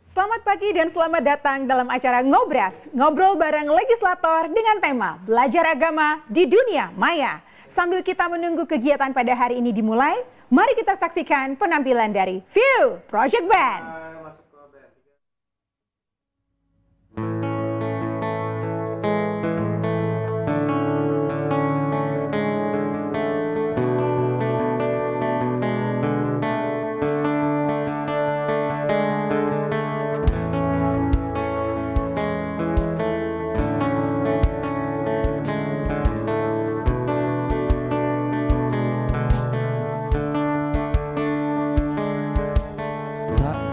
Selamat pagi dan selamat datang dalam acara Ngobras, ngobrol bareng legislator dengan tema Belajar Agama di Dunia Maya. Sambil kita menunggu kegiatan pada hari ini dimulai, mari kita saksikan penampilan dari View Project Band.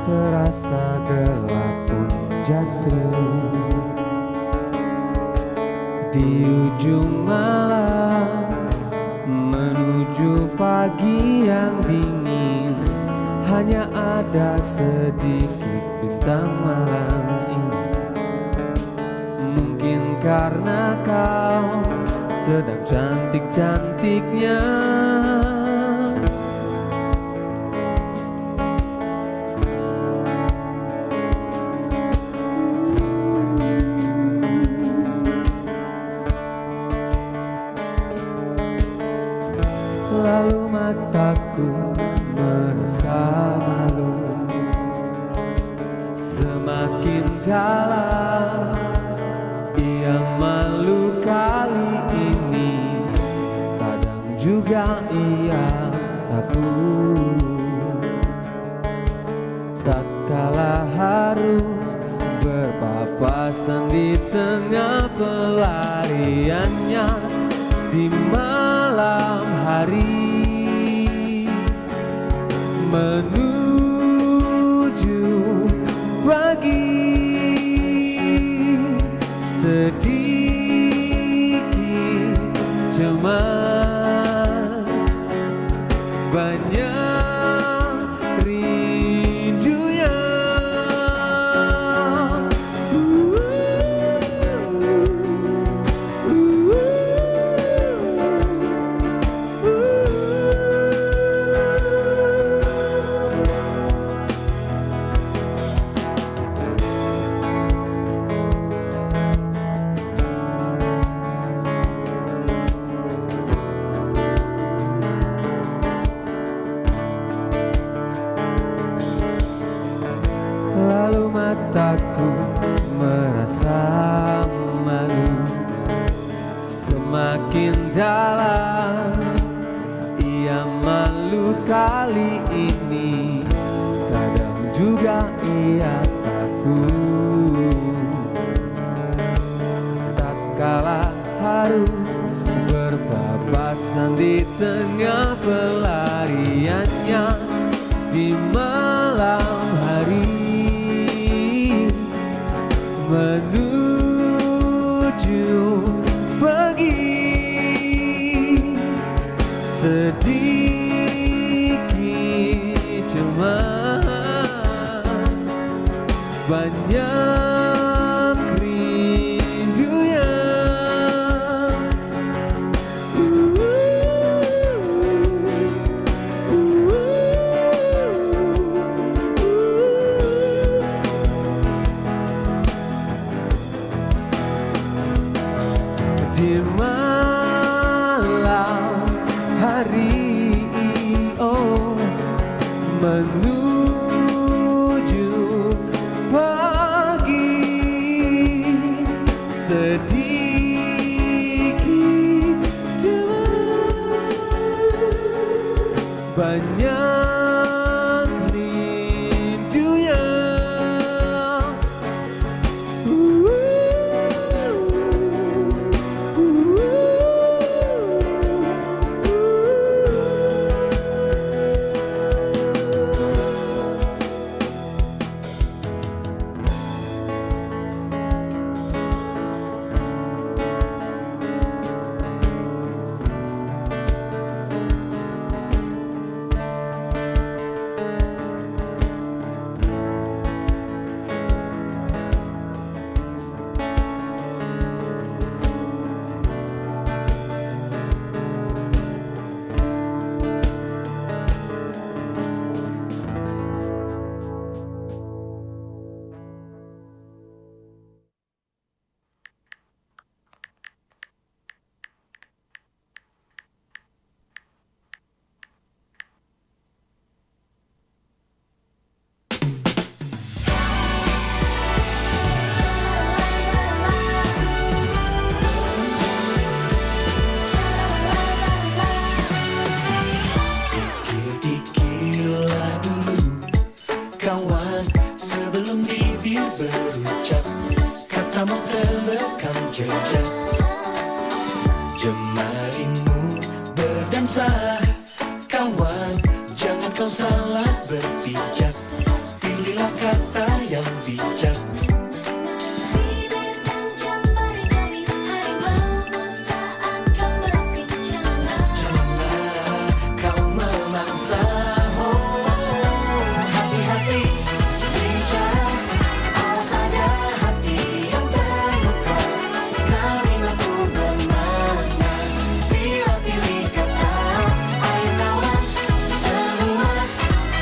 Terasa gelap pun jatuh di ujung malam menuju pagi yang dingin. Hanya ada sedikit bintang malam ini. Mungkin karena kau sedang cantik-cantiknya. Lalu mataku merasa malu, semakin dalam ia malu kali ini. Kadang juga ia takut, tatkala harus berpapasan di tengah pelariannya di malam hari menuju pagi. Sedikit cemas, banyak rindunya. Lalu mataku merasa malu, semakin dalam ia malu kali ini. Kadang juga ia takut, tatkala harus berpapasan di tengah pelariannya di malam hari menuju pagi. Sedikit cemas, banyak rindunya. Di malam hari, oh, menuju pagi. Sedikit cemas, banyak rindunya. kawan, sebelum bibir berucap, katamu terekam jejak. Jemarimu berdansa, kawan, jangan kau salah berpijak. Pilihlah kata yang bijak. Bibir dan jemari jadi harimaumu saat kau beraksi. Janganlah kau memangsa. Hati-hati bicara, awas ada hati yang terluka. Kami mampu bermakna bila pilih kata. Ayo kawan semua,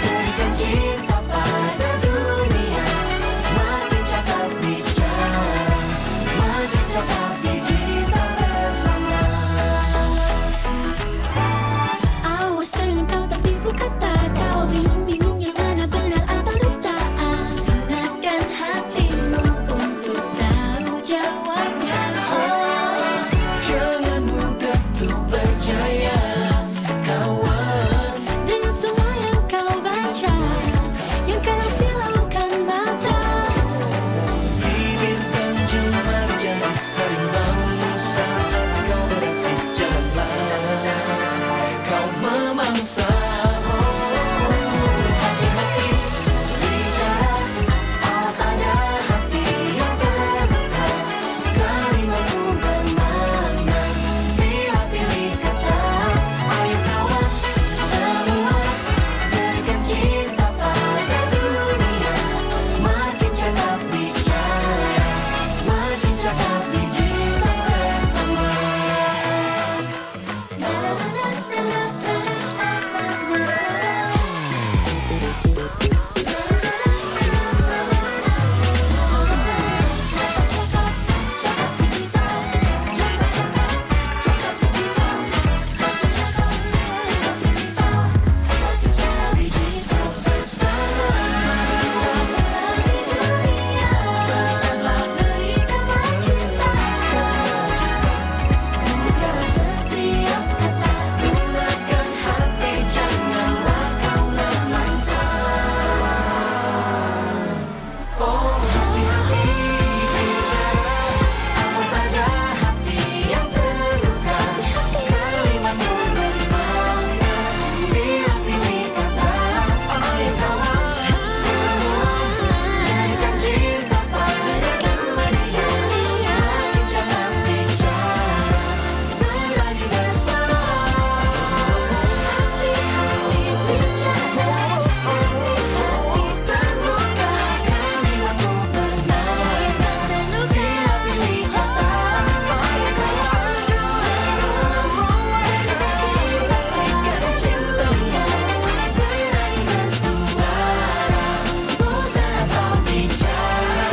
berikan cinta pada dunia. Makin cakap bicara, makin cakap digital bersama. Awas jangan kau tertipu kata. Kau bingung-bingung yang mana benar atau dusta. Gunakan hatimu untuk tahu jawabnya. Jangan mudah untuk percaya, kawan. Dengan semua yang kau baca, yang kau silaukan mata. Bibir dan jemari jadi harimaumu saat kau beraksi. Janganlah kau memangsa. Hati-hati bicara, awas ada hati yang terluka. Kami mampu bermakna bila pilih kata. Ayo kawan semua, berikan cinta pada dunia. Makin cakap bicara, makin cakap digital bersama. Gunakan hati, janganlah kau memangsa. Oh, hati-hati bicara, awas ada hati yang terluka. Kalimatmu bermakna bila pilih kata. Ayo kawan semua, berikan cinta pada dunia. Makin cakap bicara, berbagi bersama. Hati-hati bicara, hati terluka. Kami mampu bermakna bila pilih kata. Ayo kawan semua, berikan cinta, berani bersuara. Bukan asal bicara,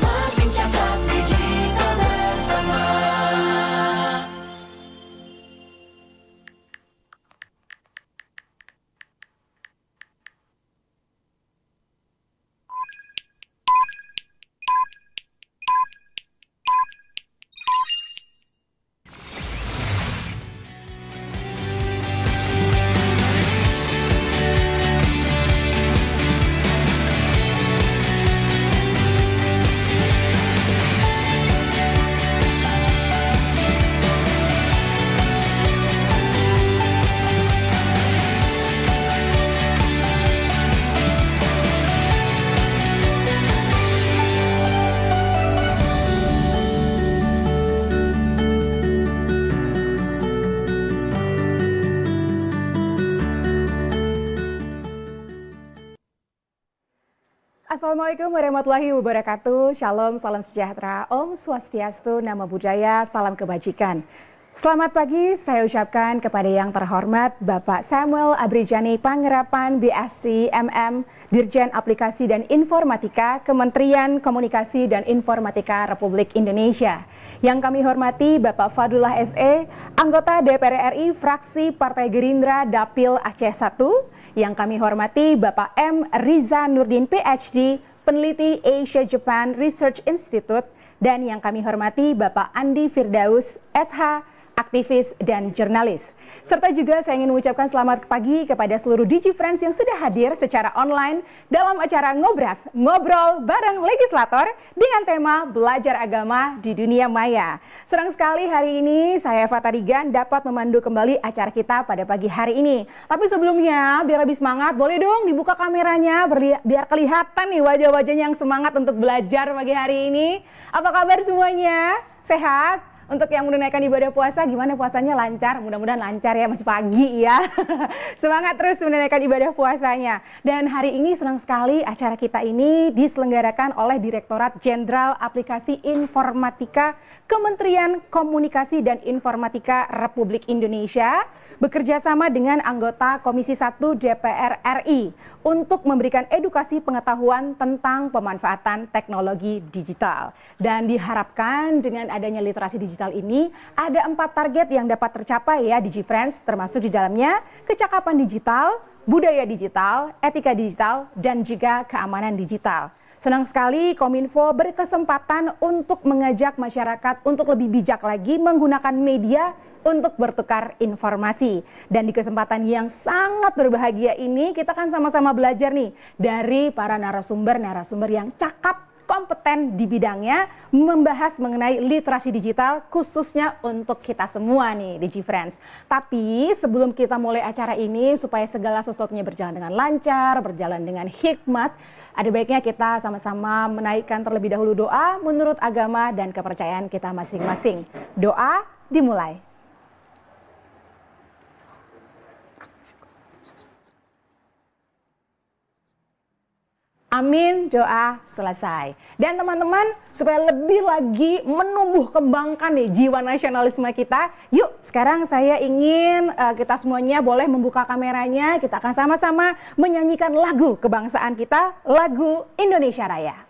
makin cakap digital bersama. Assalamualaikum warahmatullahi wabarakatuh. Shalom, salam sejahtera, Om Swastiastu, Namo Buddhaya, salam kebajikan. Selamat pagi saya ucapkan kepada yang terhormat Bapak Samuel Abrijani Pangerapan BSc MM, Dirjen Aplikasi dan Informatika, Kementerian Komunikasi dan Informatika Republik Indonesia. Yang kami hormati Bapak Fadullah SE, anggota DPR RI fraksi Partai Gerindra Dapil Aceh 1. Yang kami hormati Bapak M. Riza Nurdin PhD, peneliti Asia Japan Research Institute. Dan yang kami hormati Bapak Andi Firdaus SH, aktivis, dan jurnalis. Serta juga saya ingin mengucapkan selamat pagi kepada seluruh DigiFriends yang sudah hadir secara online dalam acara Ngobras, ngobrol bareng legislator dengan tema Belajar Agama di Dunia Maya. Senang sekali hari ini saya Eva Tarigan dapat memandu kembali acara kita pada pagi hari ini. Tapi sebelumnya biar lebih semangat, boleh dong dibuka kameranya biar kelihatan nih wajah-wajahnya yang semangat untuk belajar pagi hari ini. Apa kabar semuanya? Sehat? Untuk yang menunaikan ibadah puasa, gimana puasanya? Lancar? Mudah-mudahan lancar ya, masih pagi ya. Semangat terus menunaikan ibadah puasanya. Dan hari ini senang sekali acara kita ini diselenggarakan oleh Direktorat Jenderal Aplikasi Informatika Kementerian Komunikasi dan Informatika Republik Indonesia bekerja sama dengan anggota Komisi 1 DPR RI untuk memberikan edukasi pengetahuan tentang pemanfaatan teknologi digital. Dan diharapkan dengan adanya literasi digital ini ada 4 target yang dapat tercapai ya DigiFriends, termasuk di dalamnya kecakapan digital, budaya digital, etika digital, dan juga keamanan digital. Senang sekali Kominfo berkesempatan untuk mengajak masyarakat untuk lebih bijak lagi menggunakan media untuk bertukar informasi. Dan di kesempatan yang sangat berbahagia ini kita akan sama-sama belajar nih dari para narasumber yang cakap, kompeten di bidangnya, membahas mengenai literasi digital khususnya untuk kita semua nih DigiFriends. Tapi sebelum kita mulai acara ini supaya segala sesuatunya berjalan dengan lancar, berjalan dengan hikmat, ada baiknya kita sama-sama menaikkan terlebih dahulu doa menurut agama dan kepercayaan kita masing-masing. Doa dimulai. Amin, doa selesai. Dan teman-teman, supaya lebih lagi menumbuh kembangkan nih jiwa nasionalisme kita, yuk sekarang saya ingin kita semuanya boleh membuka kameranya, kita akan sama-sama menyanyikan lagu kebangsaan kita, lagu Indonesia Raya.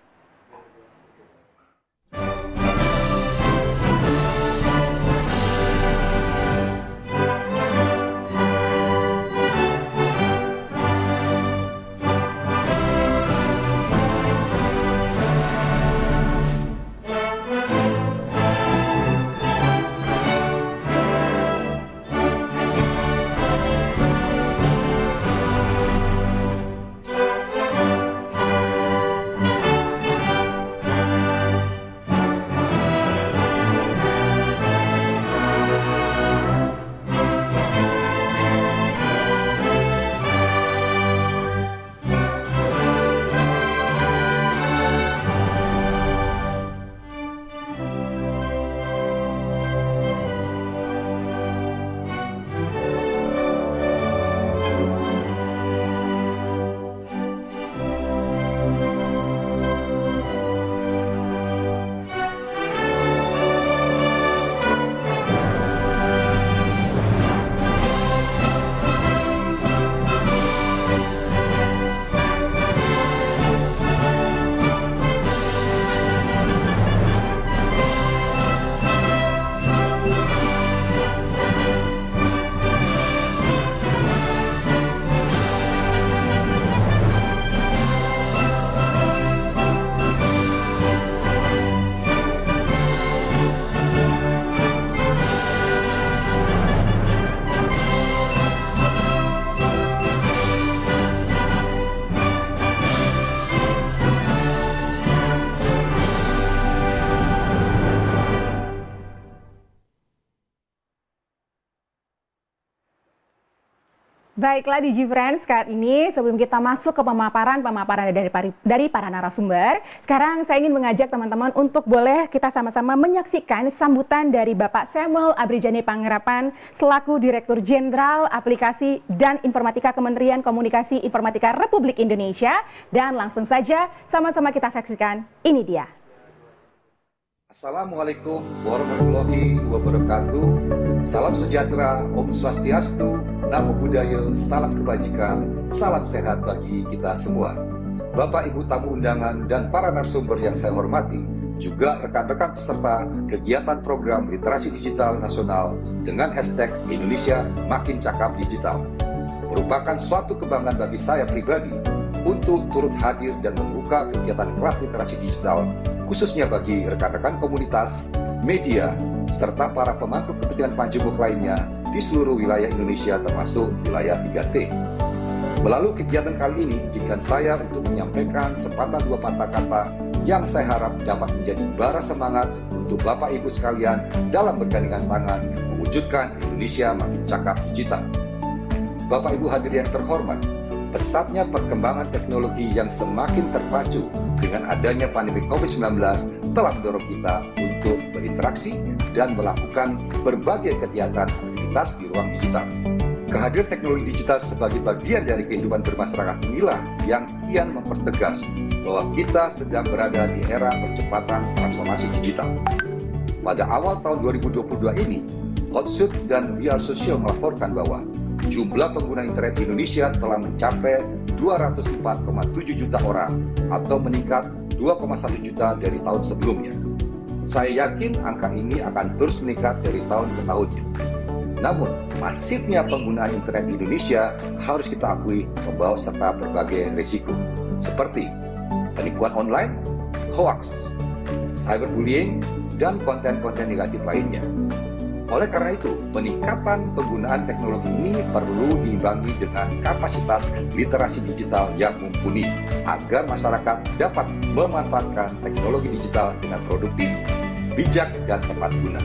Baiklah DigiFriends, saat ini sebelum kita masuk ke pemaparan dari para narasumber, sekarang saya ingin mengajak teman-teman untuk boleh kita sama-sama menyaksikan sambutan dari Bapak Samuel Abrijane Panggerapan selaku Direktur Jenderal Aplikasi dan Informatika Kementerian Komunikasi Informatika Republik Indonesia. Dan langsung saja sama-sama kita saksikan, ini dia. Assalamualaikum warahmatullahi wabarakatuh. Salam sejahtera, Om Swastiastu, Namo Buddhaya, salam kebajikan, salam sehat bagi kita semua. Bapak Ibu tamu undangan dan para narasumber yang saya hormati, juga rekan-rekan peserta kegiatan program literasi digital nasional dengan hashtag Indonesia Makin Cakap Digital. Merupakan suatu kebanggaan bagi saya pribadi untuk turut hadir dan membuka kegiatan kelas literasi digital khususnya bagi rekan-rekan komunitas, media, serta para pemangku kepentingan panjemuk lainnya di seluruh wilayah Indonesia termasuk wilayah 3T. Melalui kegiatan kali ini, izinkan saya untuk menyampaikan sepatah dua patah kata yang saya harap dapat menjadi bara semangat untuk Bapak Ibu sekalian dalam bergandengan tangan mewujudkan Indonesia makin cakap digital. Bapak Ibu hadirin yang terhormat, pesatnya perkembangan teknologi yang semakin terpacu dengan adanya pandemi COVID-19 telah mendorong kita untuk berinteraksi dan melakukan berbagai kegiatan aktivitas di ruang digital. Kehadiran teknologi digital sebagai bagian dari kehidupan bermasyarakat inilah yang kian mempertegas bahwa kita sedang berada di era percepatan transformasi digital. Pada awal tahun 2022 ini, Hotsuite dan VR Social melaporkan bahwa jumlah pengguna internet di Indonesia telah mencapai 204,7 juta orang atau meningkat 2,1 juta dari tahun sebelumnya. Saya yakin angka ini akan terus meningkat dari tahun ke tahunnya. Namun, masifnya penggunaan internet di Indonesia harus kita akui membawa serta berbagai risiko, seperti penipuan online, hoax, cyberbullying, dan konten-konten negatif lainnya. Oleh karena itu, peningkatan penggunaan teknologi ini perlu diimbangi dengan kapasitas literasi digital yang mumpuni agar masyarakat dapat memanfaatkan teknologi digital dengan produktif, bijak, dan tepat guna.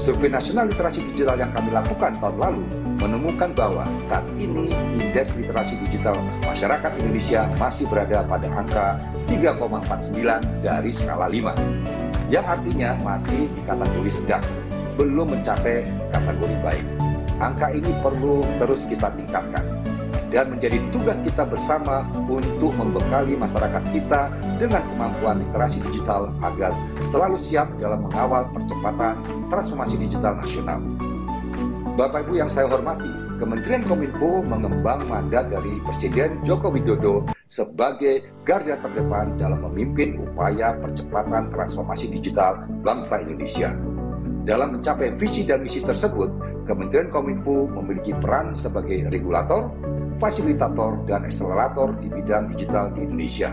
Survei nasional literasi digital yang kami lakukan tahun lalu menemukan bahwa saat ini indeks literasi digital masyarakat Indonesia masih berada pada angka 3,49 dari skala 5, yang artinya masih di kategori sedang, belum mencapai kategori baik. Angka ini perlu terus kita tingkatkan dan menjadi tugas kita bersama untuk membekali masyarakat kita dengan kemampuan literasi digital agar selalu siap dalam mengawal percepatan transformasi digital nasional. Bapak Ibu yang saya hormati, Kementerian Kominfo mengembang mandat dari Presiden Joko Widodo sebagai garda terdepan dalam memimpin upaya percepatan transformasi digital bangsa Indonesia. Dalam mencapai visi dan misi tersebut, Kementerian Kominfo memiliki peran sebagai regulator, fasilitator, dan akselerator di bidang digital di Indonesia.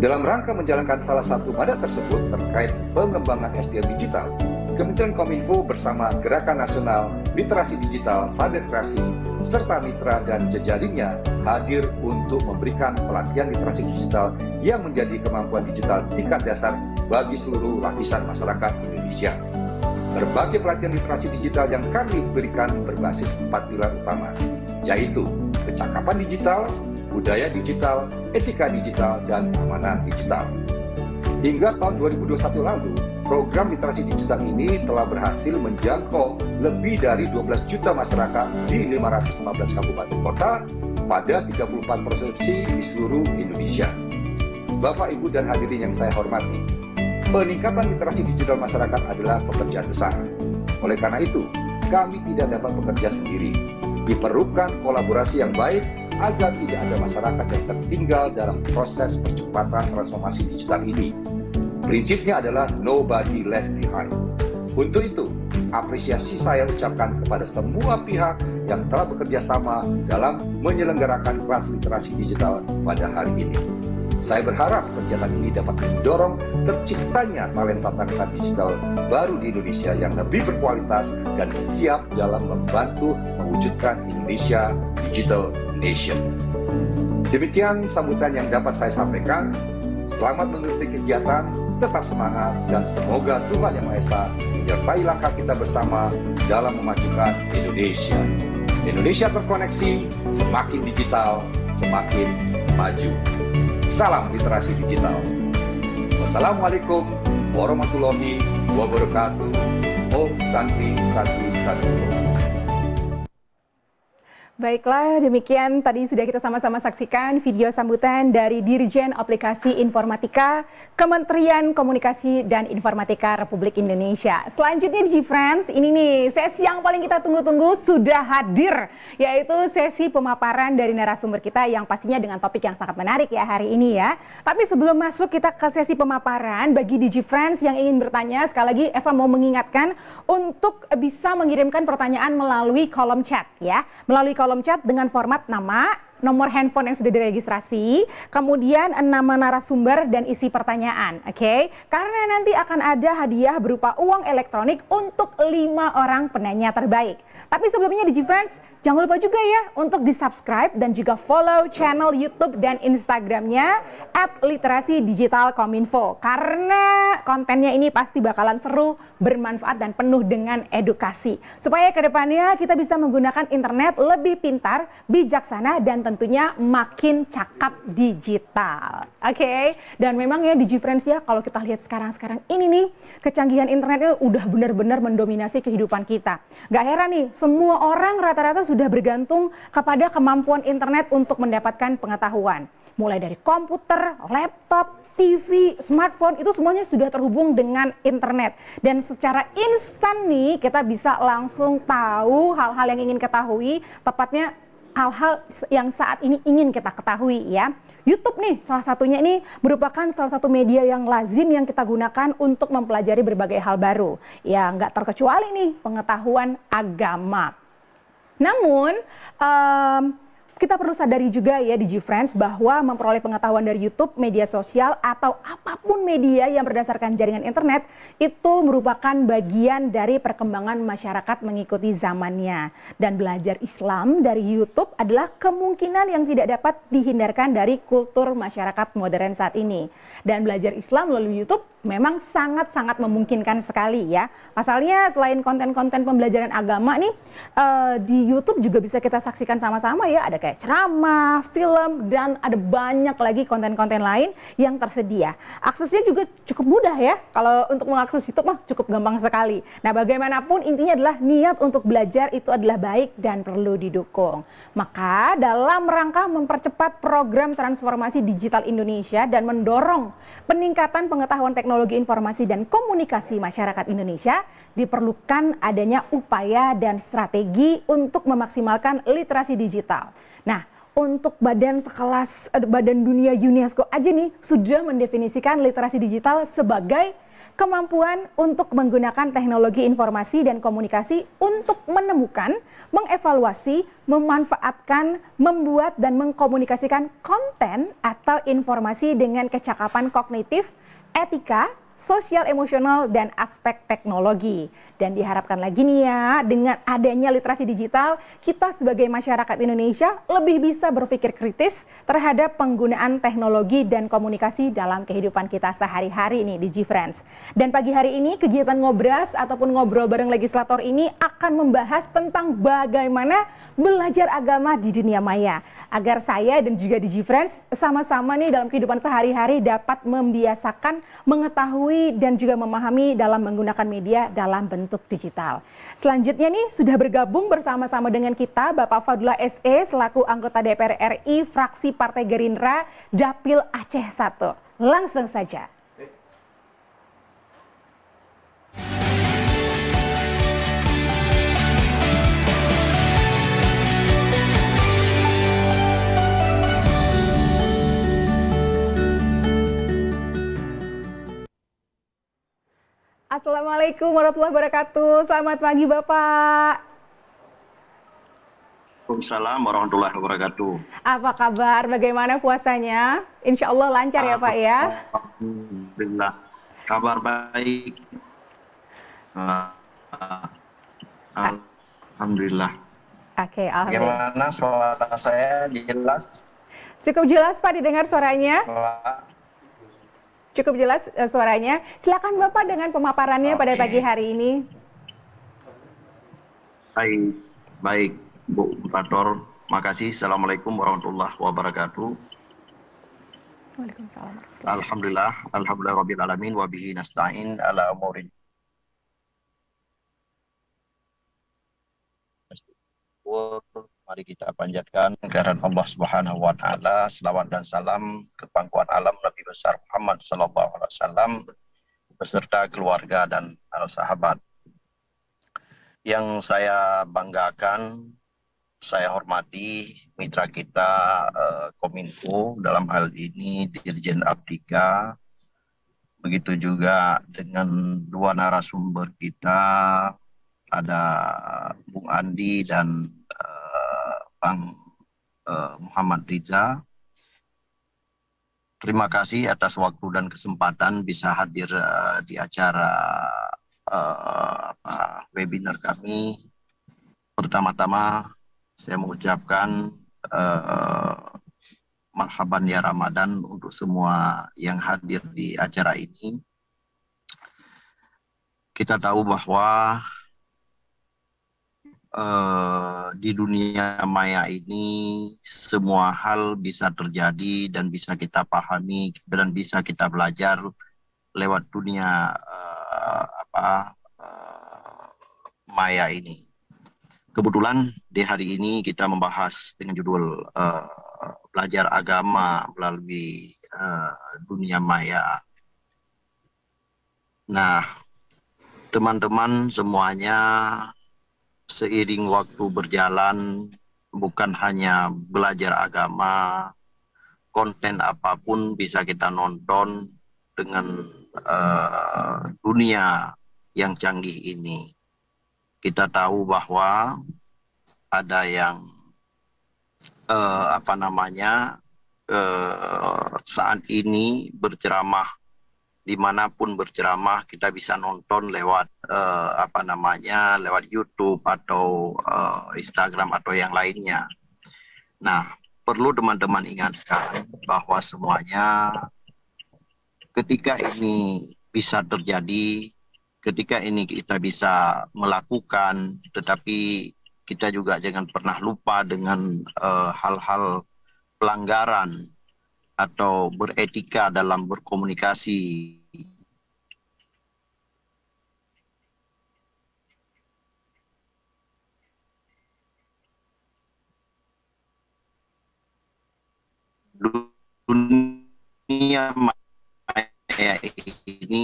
Dalam rangka menjalankan salah satu mandat tersebut terkait pengembangan SDM digital, Kementerian Kominfo bersama Gerakan Nasional Literasi Digital Sadar Kreasi serta mitra dan jejaringnya hadir untuk memberikan pelatihan literasi digital yang menjadi kemampuan digital tingkat dasar bagi seluruh lapisan masyarakat Indonesia. Berbagai pelatihan literasi digital yang kami berikan berbasis 4 pilar utama, yaitu kecakapan digital, budaya digital, etika digital, dan keamanan digital. Hingga tahun 2021 lalu, program literasi digital ini telah berhasil menjangkau lebih dari 12 juta masyarakat di 515 kabupaten kota pada 34 provinsi di seluruh Indonesia. Bapak, Ibu, dan hadirin yang saya hormati, peningkatan literasi digital masyarakat adalah pekerjaan besar. Oleh karena itu, kami tidak dapat bekerja sendiri. Diperlukan kolaborasi yang baik agar tidak ada masyarakat yang tertinggal dalam proses percepatan transformasi digital ini. Prinsipnya adalah nobody left behind. Untuk itu, apresiasi saya ucapkan kepada semua pihak yang telah bekerja sama dalam menyelenggarakan kelas literasi digital pada hari ini. Saya berharap kegiatan ini dapat mendorong terciptanya talenta-talenta digital baru di Indonesia yang lebih berkualitas dan siap dalam membantu mewujudkan Indonesia Digital Nation. Demikian sambutan yang dapat saya sampaikan. Selamat mengikuti kegiatan, tetap semangat, dan semoga Tuhan Yang Maha Esa menyertai langkah kita bersama dalam memajukan Indonesia. Indonesia terkoneksi, semakin digital, semakin maju. Salam literasi digital. Wassalamualaikum warahmatullahi wabarakatuh. Om Santi Satu Satu. Baiklah, demikian tadi sudah kita sama-sama saksikan video sambutan dari Dirjen Aplikasi Informatika Kementerian Komunikasi dan Informatika Republik Indonesia. Selanjutnya di G-Friends, ini nih sesi yang paling kita tunggu-tunggu sudah hadir, yaitu sesi pemaparan dari narasumber kita yang pastinya dengan topik yang sangat menarik ya hari ini ya. Tapi sebelum masuk kita ke sesi pemaparan, bagi di G-Friends yang ingin bertanya, sekali lagi Eva mau mengingatkan untuk bisa mengirimkan pertanyaan melalui kolom chat ya, melalui kolom chat dengan format nama, nomor handphone yang sudah diregistrasi, kemudian nama narasumber dan isi pertanyaan, oke? Karena nanti akan ada hadiah berupa uang elektronik untuk 5 orang penanya terbaik. Tapi sebelumnya DigiFriends, jangan lupa juga ya untuk di-subscribe dan juga follow channel YouTube dan Instagramnya @literasi_digital_kominfo, karena kontennya ini pasti bakalan seru, bermanfaat dan penuh dengan edukasi. Supaya kedepannya kita bisa menggunakan internet lebih pintar, bijaksana, dan tentunya makin cakap digital. Oke? Dan memang ya DigiFriends ya, kalau kita lihat sekarang ini nih, kecanggihan internetnya udah benar-benar mendominasi kehidupan kita. Gak heran nih, semua orang rata-rata sudah bergantung kepada kemampuan internet untuk mendapatkan pengetahuan. Mulai dari komputer, laptop, TV, smartphone, itu semuanya sudah terhubung dengan internet. Dan secara instan nih kita bisa langsung tahu hal-hal yang ingin ketahui, tepatnya hal-hal yang saat ini ingin kita ketahui ya. YouTube nih salah satunya ini merupakan salah satu media yang lazim yang kita gunakan untuk mempelajari berbagai hal baru. Ya nggak terkecuali nih pengetahuan agama. Namun kita perlu sadari juga ya DigiFriends bahwa memperoleh pengetahuan dari YouTube, media sosial, atau apapun media yang berdasarkan jaringan internet itu merupakan bagian dari perkembangan masyarakat mengikuti zamannya. Dan belajar Islam dari YouTube adalah kemungkinan yang tidak dapat dihindarkan dari kultur masyarakat modern saat ini. Dan belajar Islam melalui YouTube memang sangat-sangat memungkinkan sekali ya. Pasalnya selain konten-konten pembelajaran agama nih, di YouTube juga bisa kita saksikan sama-sama ya. Ada kayak ceramah, film, dan ada banyak lagi konten-konten lain yang tersedia. Aksesnya juga cukup mudah ya. Kalau untuk mengakses YouTube mah cukup gampang sekali. Nah bagaimanapun intinya adalah niat untuk belajar itu adalah baik dan perlu didukung. Maka dalam rangka mempercepat program transformasi digital Indonesia dan mendorong peningkatan pengetahuan teknologi informasi dan komunikasi masyarakat Indonesia, diperlukan adanya upaya dan strategi untuk memaksimalkan literasi digital. Nah, untuk badan sekelas badan dunia UNESCO aja nih sudah mendefinisikan literasi digital sebagai kemampuan untuk menggunakan teknologi informasi dan komunikasi untuk menemukan, mengevaluasi, memanfaatkan, membuat dan mengkomunikasikan konten atau informasi dengan kecakapan kognitif, etika, sosial emosional, dan aspek teknologi. Dan diharapkan lagi nih ya, dengan adanya literasi digital, kita sebagai masyarakat Indonesia lebih bisa berpikir kritis terhadap penggunaan teknologi dan komunikasi dalam kehidupan kita sehari-hari nih di DigiFriends. Dan pagi hari ini kegiatan ngobras ataupun ngobrol bareng legislator ini akan membahas tentang bagaimana belajar agama di dunia maya. Agar saya dan juga DigiFriends sama-sama nih dalam kehidupan sehari-hari dapat membiasakan, mengetahui dan juga memahami dalam menggunakan media dalam bentuk digital. Selanjutnya nih sudah bergabung bersama-sama dengan kita Bapak Fadullah SE selaku anggota DPR RI fraksi Partai Gerindra Dapil Aceh 1. Langsung saja. Assalamualaikum warahmatullahi wabarakatuh. Selamat pagi Bapak. Waalaikumsalam warahmatullahi wabarakatuh. Apa kabar? Bagaimana puasanya? Insya Allah lancar ya Pak ya? Alhamdulillah. Kabar baik. Alhamdulillah. Oke, alhamdulillah. Bagaimana suara saya jelas? Cukup jelas Pak didengar suaranya? Pak? Cukup jelas suaranya. Silakan Bapak dengan pemaparannya pada pagi hari ini. Baik, baik Bu Moderator. Makasih. Assalamualaikum warahmatullahi wabarakatuh. Waalaikumsalam. Alhamdulillah, alhamdulillah rabbil alamin wa bihi nasta'in ala umurin. Mari kita panjatkan kehadiran Allah Subhanahu wa taala, selawat dan salam ke pangkuan alam Nabi besar Muhammad sallallahu alaihi wasallam beserta keluarga dan para sahabat. Yang saya banggakan, saya hormati mitra kita Kominfo, dalam hal ini Dirjen Aptika, begitu juga dengan dua narasumber kita, ada Bung Andi dan Bang Muhammad Riza. Terima kasih atas waktu dan kesempatan bisa hadir di acara webinar kami. Pertama-tama saya mengucapkan marhaban ya Ramadan untuk semua yang hadir di acara ini. Kita tahu bahwa di dunia maya ini semua hal bisa terjadi dan bisa kita pahami dan bisa kita belajar lewat dunia maya ini. Kebetulan di hari ini kita membahas dengan judul belajar agama melalui dunia maya. Nah, teman-teman semuanya, seiring waktu berjalan, bukan hanya belajar agama, konten apapun bisa kita nonton dengan dunia yang canggih ini. Kita tahu bahwa ada yang saat ini berceramah, dimanapun berceramah kita bisa nonton lewat lewat YouTube atau Instagram atau yang lainnya. Nah, perlu teman-teman ingatkan bahwa semuanya ketika ini bisa terjadi, ketika ini kita bisa melakukan, tetapi kita juga jangan pernah lupa dengan hal-hal pelanggaran atau beretika dalam berkomunikasi. Dunia maya ini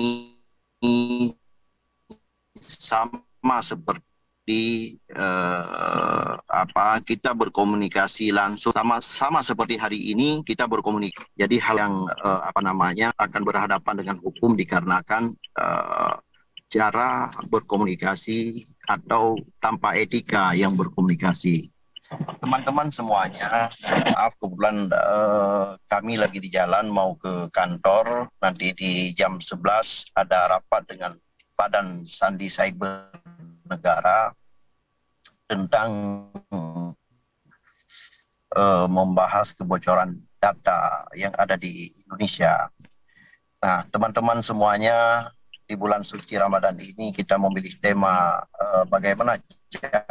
sama seperti kita berkomunikasi langsung, sama seperti hari ini kita berkomunikasi. Jadi hal yang akan berhadapan dengan hukum dikarenakan cara berkomunikasi atau tanpa etika yang berkomunikasi. Teman-teman semuanya, maaf kebetulan kami lagi di jalan mau ke kantor. Nanti di jam 11 ada rapat dengan Badan Sandi Cyber Negara tentang membahas kebocoran data yang ada di Indonesia. Nah, teman-teman semuanya, di bulan suci Ramadan ini kita memilih tema bagaimana cara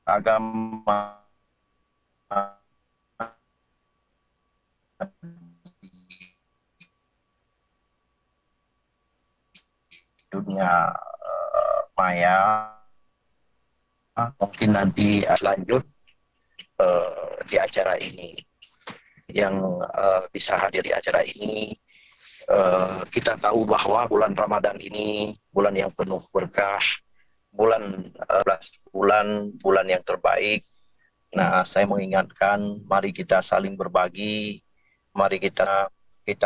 agama dunia maya. Mungkin nanti lanjut di acara ini. Yang bisa hadir di acara ini, kita tahu bahwa bulan Ramadan ini bulan yang penuh berkah, bulan bulan yang terbaik. Nah, saya mengingatkan, mari kita saling berbagi, mari kita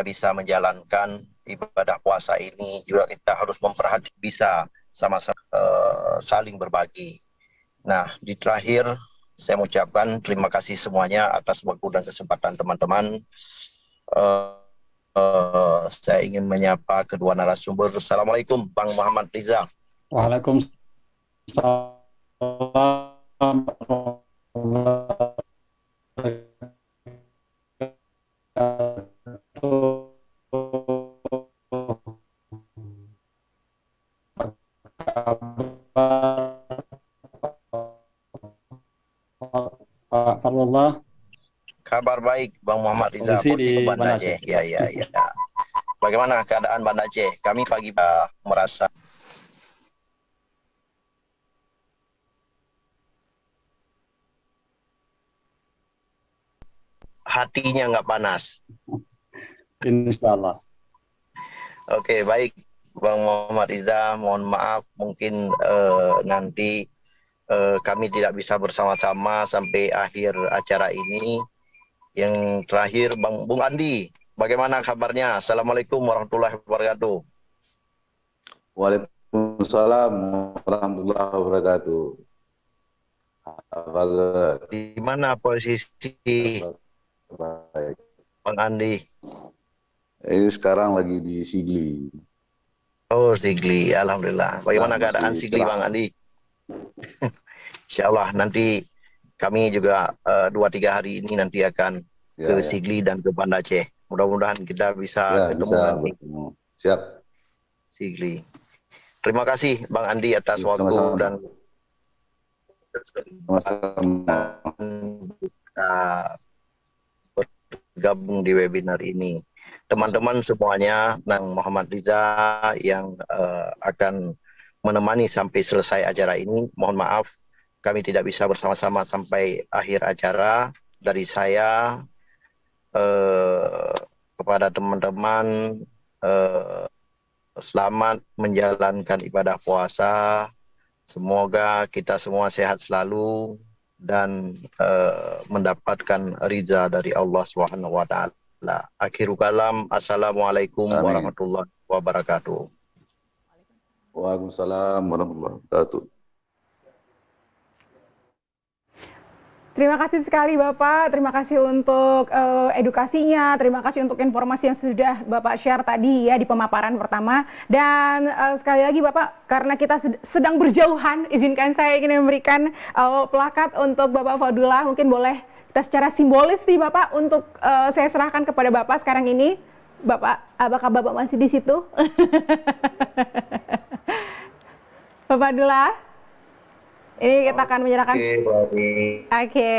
bisa menjalankan ibadah puasa ini. Juga kita harus memperhatikan, bisa sama-sama saling berbagi. Nah, di terakhir saya mengucapkan terima kasih semuanya atas waktu dan kesempatan teman-teman. Saya ingin menyapa kedua narasumber. Assalamualaikum, Bang Muhammad Riza. Waalaikumsalam warahmatullahi wabarakatuh. Pak Farullah, Kabar baik, Bang Muhammad Riza. Kondisi di Posisi Banda Banda Aceh. Aceh. Ya. Bagaimana keadaan Banda Aceh? Kami pagi merasa hatinya nggak panas. Insya Allah. Oke, baik, Bang Muhammad Riza. Mohon maaf, mungkin nanti kami tidak bisa bersama-sama sampai akhir acara ini. Yang terakhir, Bung Andi. bagaimana kabarnya? Assalamualaikum warahmatullahi wabarakatuh. Waalaikumsalam warahmatullahi wabarakatuh. Apa kabar? Di mana posisi Baik. Bang Andi? Ini sekarang lagi di Sigli. Oh, Sigli, alhamdulillah. Bagaimana Masih keadaan Sigli, Bang istirahat. Andi? Insya Allah nanti kami juga 2-3 hari ini nanti akan ke Ya, ya. Sigli dan ke Banda Aceh. Mudah-mudahan kita bisa Ya, ketemu bisa nanti bertemu. Siap. Sigli. Terima kasih Bang Andi atas waktu Sama-sama. dan Sama-sama. kita bergabung di webinar ini. Teman-teman semuanya, Nang Muhammad Riza yang akan menemani sampai selesai acara ini. Mohon maaf, kami tidak bisa bersama-sama sampai akhir acara. Dari saya kepada teman-teman, selamat menjalankan ibadah puasa. Semoga kita semua sehat selalu dan mendapatkan ridha dari Allah Subhanahu wa taala. Akhirul kalam, assalamualaikum Amin. warahmatullahi wabarakatuh. Waalaikumsalam warahmatullahi wabarakatuh. Terima kasih sekali Bapak, terima kasih untuk edukasinya, terima kasih untuk informasi yang sudah Bapak share tadi ya di pemaparan pertama. Dan sekali lagi Bapak, karena kita sedang berjauhan, izinkan saya ingin memberikan plakat untuk Bapak Fadullah. Mungkin boleh kita secara simbolis nih Bapak untuk saya serahkan kepada Bapak sekarang ini. Bapak, apakah Bapak masih di situ? Bapak Fadullah? Ini kita akan menyerahkan. Oke.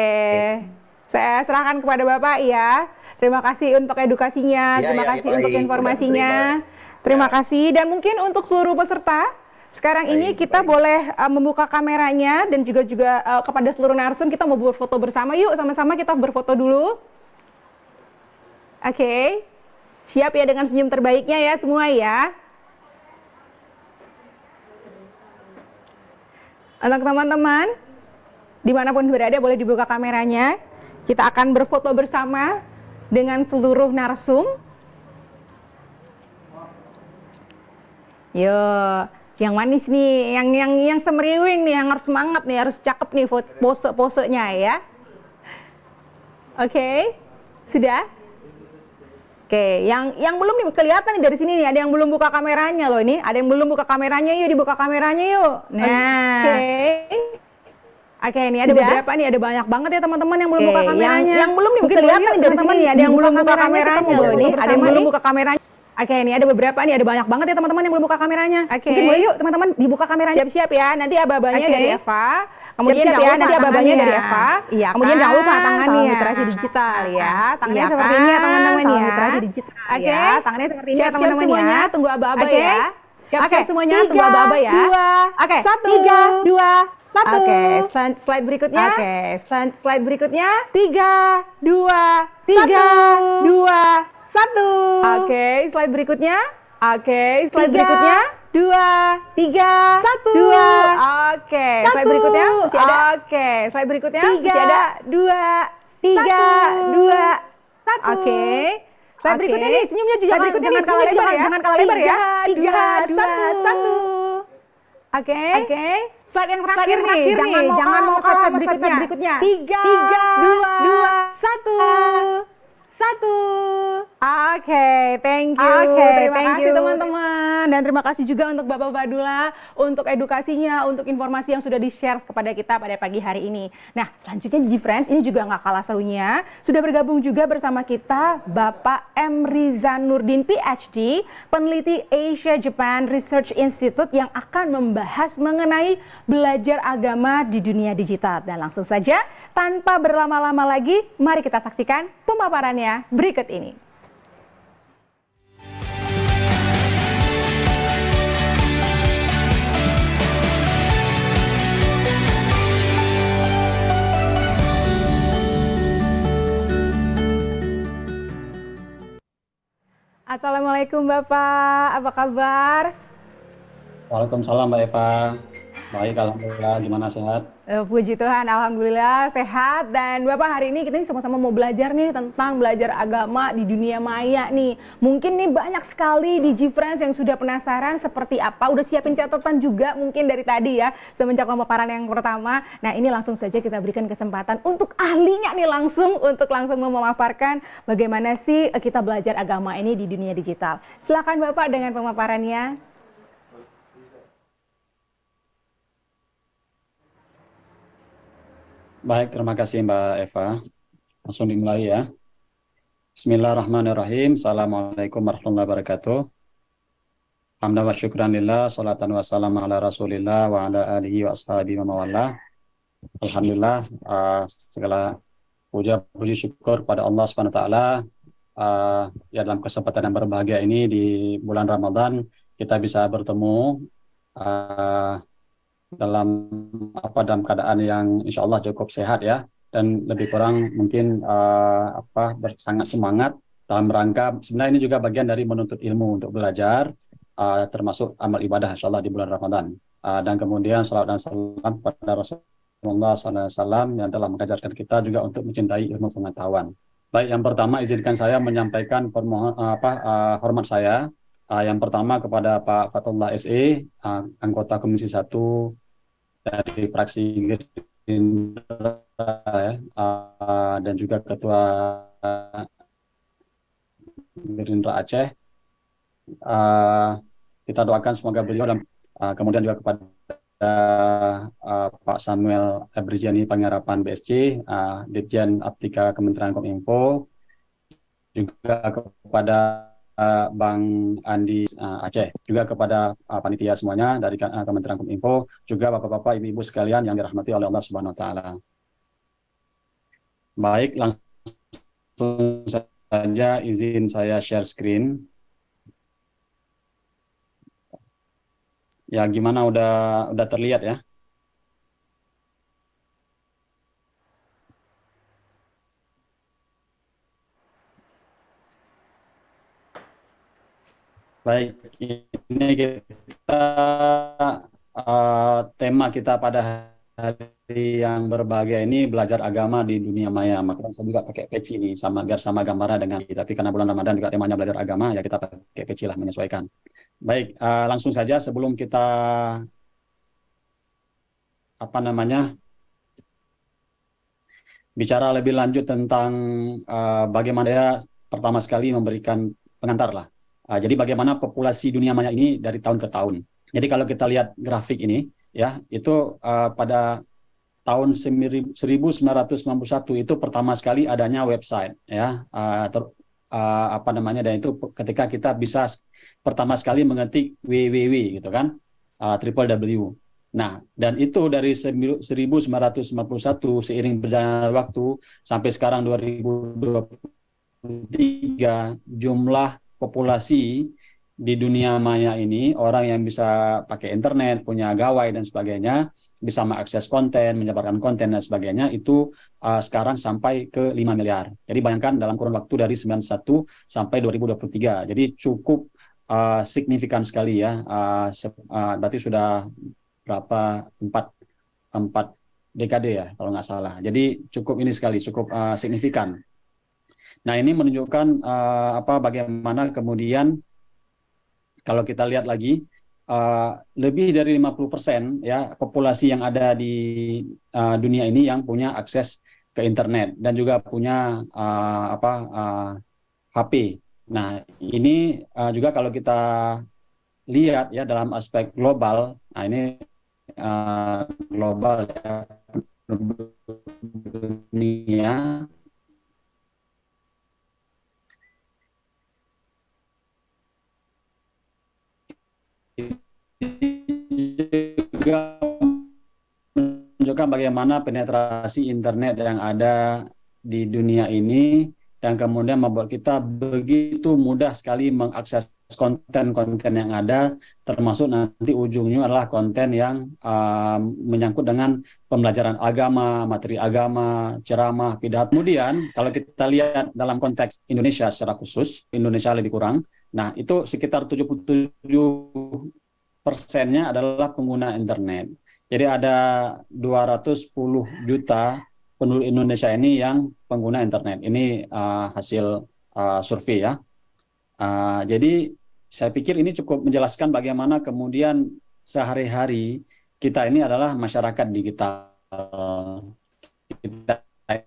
Saya serahkan kepada Bapak ya. Terima kasih untuk edukasinya, Ya, terima ya, kasih baik. untuk informasinya. Terima kasih dan mungkin untuk seluruh peserta sekarang ini kita boleh membuka kameranya dan juga kepada seluruh narsum kita mau berfoto bersama. Yuk sama-sama kita berfoto dulu. Oke. Siap ya dengan senyum terbaiknya ya semua ya. Untuk teman-teman, dimanapun berada boleh dibuka kameranya. Kita akan berfoto bersama dengan seluruh narsum. Yo, yang manis nih, yang semeriwing nih, yang harus semangat nih, harus cakep nih pose-posenya ya. Oke, sudah? Oke, yang belum nih kelihatan nih dari sini nih, ada yang belum buka kameranya loh ini, ada yang belum buka kameranya, yuk dibuka kameranya yuk. Nah, oke, ini ada beberapa nih, ada banyak banget ya teman-teman yang belum buka kameranya. Yang belum nih kelihatan nih dari sini nih, ada yang belum buka kameranya loh ini, ada yang belum buka kameranya. Oke, ini ada beberapa nih, ada banyak banget ya teman-teman yang belum buka kameranya. Oke, mungkin boleh yuk teman-teman dibuka kameranya. Siap-siap ya, nanti aba-abanya dari Eva. Kemudian Siap-siap ya, ya, nanti ababanya dari Eva. Iya Kemudian kan? jangan lupa tangannya. Salam literasi digital ya. Tangannya Iya seperti kan? ini ya teman-teman Salam ya. literasi digital Oke. ya. Tangannya seperti ini ya Siap-siap teman-teman ya. semuanya, tunggu aba-aba Oke. ya. Siap-siap Oke, semuanya, 3, tunggu aba-aba ya. 2, Oke, 1. 3, 2, 1. Oke, slide berikutnya. Oke, Slide berikutnya. 3, 2, 3, 2, 1. Oke, slide berikutnya. Oke, slide berikutnya. 2, 3, 1. 2. Oke, slide berikutnya. Masih ada. Oke, slide berikutnya. Masih ada. 2, 3, 2, 1. Oke. Slide berikutnya nih, senyumnya juga jangan kalah lebar ya. Jangan kalah lebar ya. 3, 2, 1. Oke. Oke. Slide yang terakhir nih. Jangan mau kalah sama slide berikutnya. 3, 2, 1. 1. Oke, thank you. Terima kasih teman-teman. Dan terima kasih juga untuk Bapak Fadullah untuk edukasinya, untuk informasi yang sudah di-share kepada kita pada pagi hari ini. Nah, selanjutnya di Friends ini juga nggak kalah serunya. Sudah bergabung juga bersama kita Bapak M. Riza Nurdin PhD, peneliti Asia Japan Research Institute yang akan membahas mengenai belajar agama di dunia digital. Dan langsung saja, tanpa berlama-lama lagi, mari kita saksikan pemaparannya berikut ini. Assalamualaikum Bapak, apa kabar? Waalaikumsalam Mbak Eva. Baik, alhamdulillah. Gimana sehat? Puji Tuhan, Alhamdulillah sehat. Dan Bapak, hari ini kita sama-sama mau belajar nih tentang belajar agama di dunia maya nih. Mungkin nih banyak sekali di G-Friends yang sudah penasaran seperti apa. Udah siapin catatan juga mungkin dari tadi ya, semenjak pemaparan yang pertama. Nah, ini langsung saja kita berikan kesempatan untuk ahlinya nih langsung memaparkan bagaimana sih kita belajar agama ini di dunia digital. Silakan Bapak dengan pemaparannya. Baik, terima kasih Mbak Eva. Langsung dimulai ya. Bismillahirrahmanirrahim. Assalamualaikum warahmatullahi wabarakatuh. Hamdan wa syukran lillah, salatan wa salam ala rasulillah wa ala alihi wa ashabihi wa mawala. Alhamdulillah, segala puja puji syukur pada Allah Subhanahu wa taala. Ya, dalam kesempatan yang berbahagia ini di bulan Ramadan kita bisa bertemu dalam keadaan yang insya Allah cukup sehat ya, dan lebih kurang mungkin sangat semangat dalam rangka sebenarnya ini juga bagian dari menuntut ilmu untuk belajar, termasuk amal ibadah insya Allah di bulan Ramadan, dan kemudian salawat dan salam pada Rasulullah SAW yang telah mengajarkan kita juga untuk mencintai ilmu pengetahuan. Baik, yang pertama izinkan saya menyampaikan hormat saya. Yang pertama kepada Pak Fatullah SE, anggota Komisi 1 dari fraksi Gerindra dan juga Ketua Gerindra Aceh. Kita doakan semoga beliau dan kemudian juga kepada Pak Samuel Ebrijani Panggarapan BSC, Dirjen Aptika Kementerian Kominfo, juga kepada Bang Andi Aceh, juga kepada panitia semuanya dari Kementerian Kominfo, juga bapak-bapak, ibu-ibu sekalian yang dirahmati oleh Allah Subhanahu wa taala. Baik, langsung saja izin saya share screen. Ya, gimana, udah terlihat ya? Baik, ini kita tema kita pada hari yang berbahagia ini belajar agama di dunia maya. Maka saya juga pakai peci ini biar sama gambarnya dengan kita. Tapi karena bulan Ramadan juga temanya belajar agama, ya kita pakai peci lah, menyesuaikan. Baik, langsung saja sebelum kita bicara lebih lanjut tentang bagaimana ya, pertama sekali memberikan pengantar lah. Jadi bagaimana populasi dunia maya ini dari tahun ke tahun. Jadi kalau kita lihat grafik ini, ya itu pada tahun 1991 itu pertama sekali adanya website, ya, dan itu ketika kita bisa pertama sekali mengetik www gitu kan, www. Nah, dan itu dari 1991 seiring berjalannya waktu sampai sekarang 2023 jumlah populasi di dunia maya ini, orang yang bisa pakai internet, punya gawai dan sebagainya, bisa mengakses konten, menyebarkan konten dan sebagainya, itu sekarang sampai ke 5 miliar. Jadi bayangkan dalam kurun waktu dari 91 sampai 2023. Jadi cukup signifikan sekali ya. Berarti sudah berapa, 4 dekade ya kalau nggak salah. Jadi cukup ini sekali, cukup signifikan. Nah, ini menunjukkan bagaimana kemudian kalau kita lihat lagi lebih dari 50% ya populasi yang ada di dunia ini yang punya akses ke internet dan juga punya HP. Nah, ini juga kalau kita lihat ya dalam aspek global, nah ini global ya, dunia. Juga menunjukkan bagaimana penetrasi internet yang ada di dunia ini dan kemudian membuat kita begitu mudah sekali mengakses konten-konten yang ada, termasuk nanti ujungnya adalah konten yang menyangkut dengan pembelajaran agama, materi agama, ceramah, pidato. Kemudian kalau kita lihat dalam konteks Indonesia secara khusus, Indonesia lebih kurang, nah itu sekitar 77%-nya adalah pengguna internet. Jadi ada 210 juta penduduk Indonesia ini yang pengguna internet. Ini hasil survei ya. Jadi saya pikir ini cukup menjelaskan bagaimana kemudian sehari-hari kita ini adalah masyarakat digital. Kita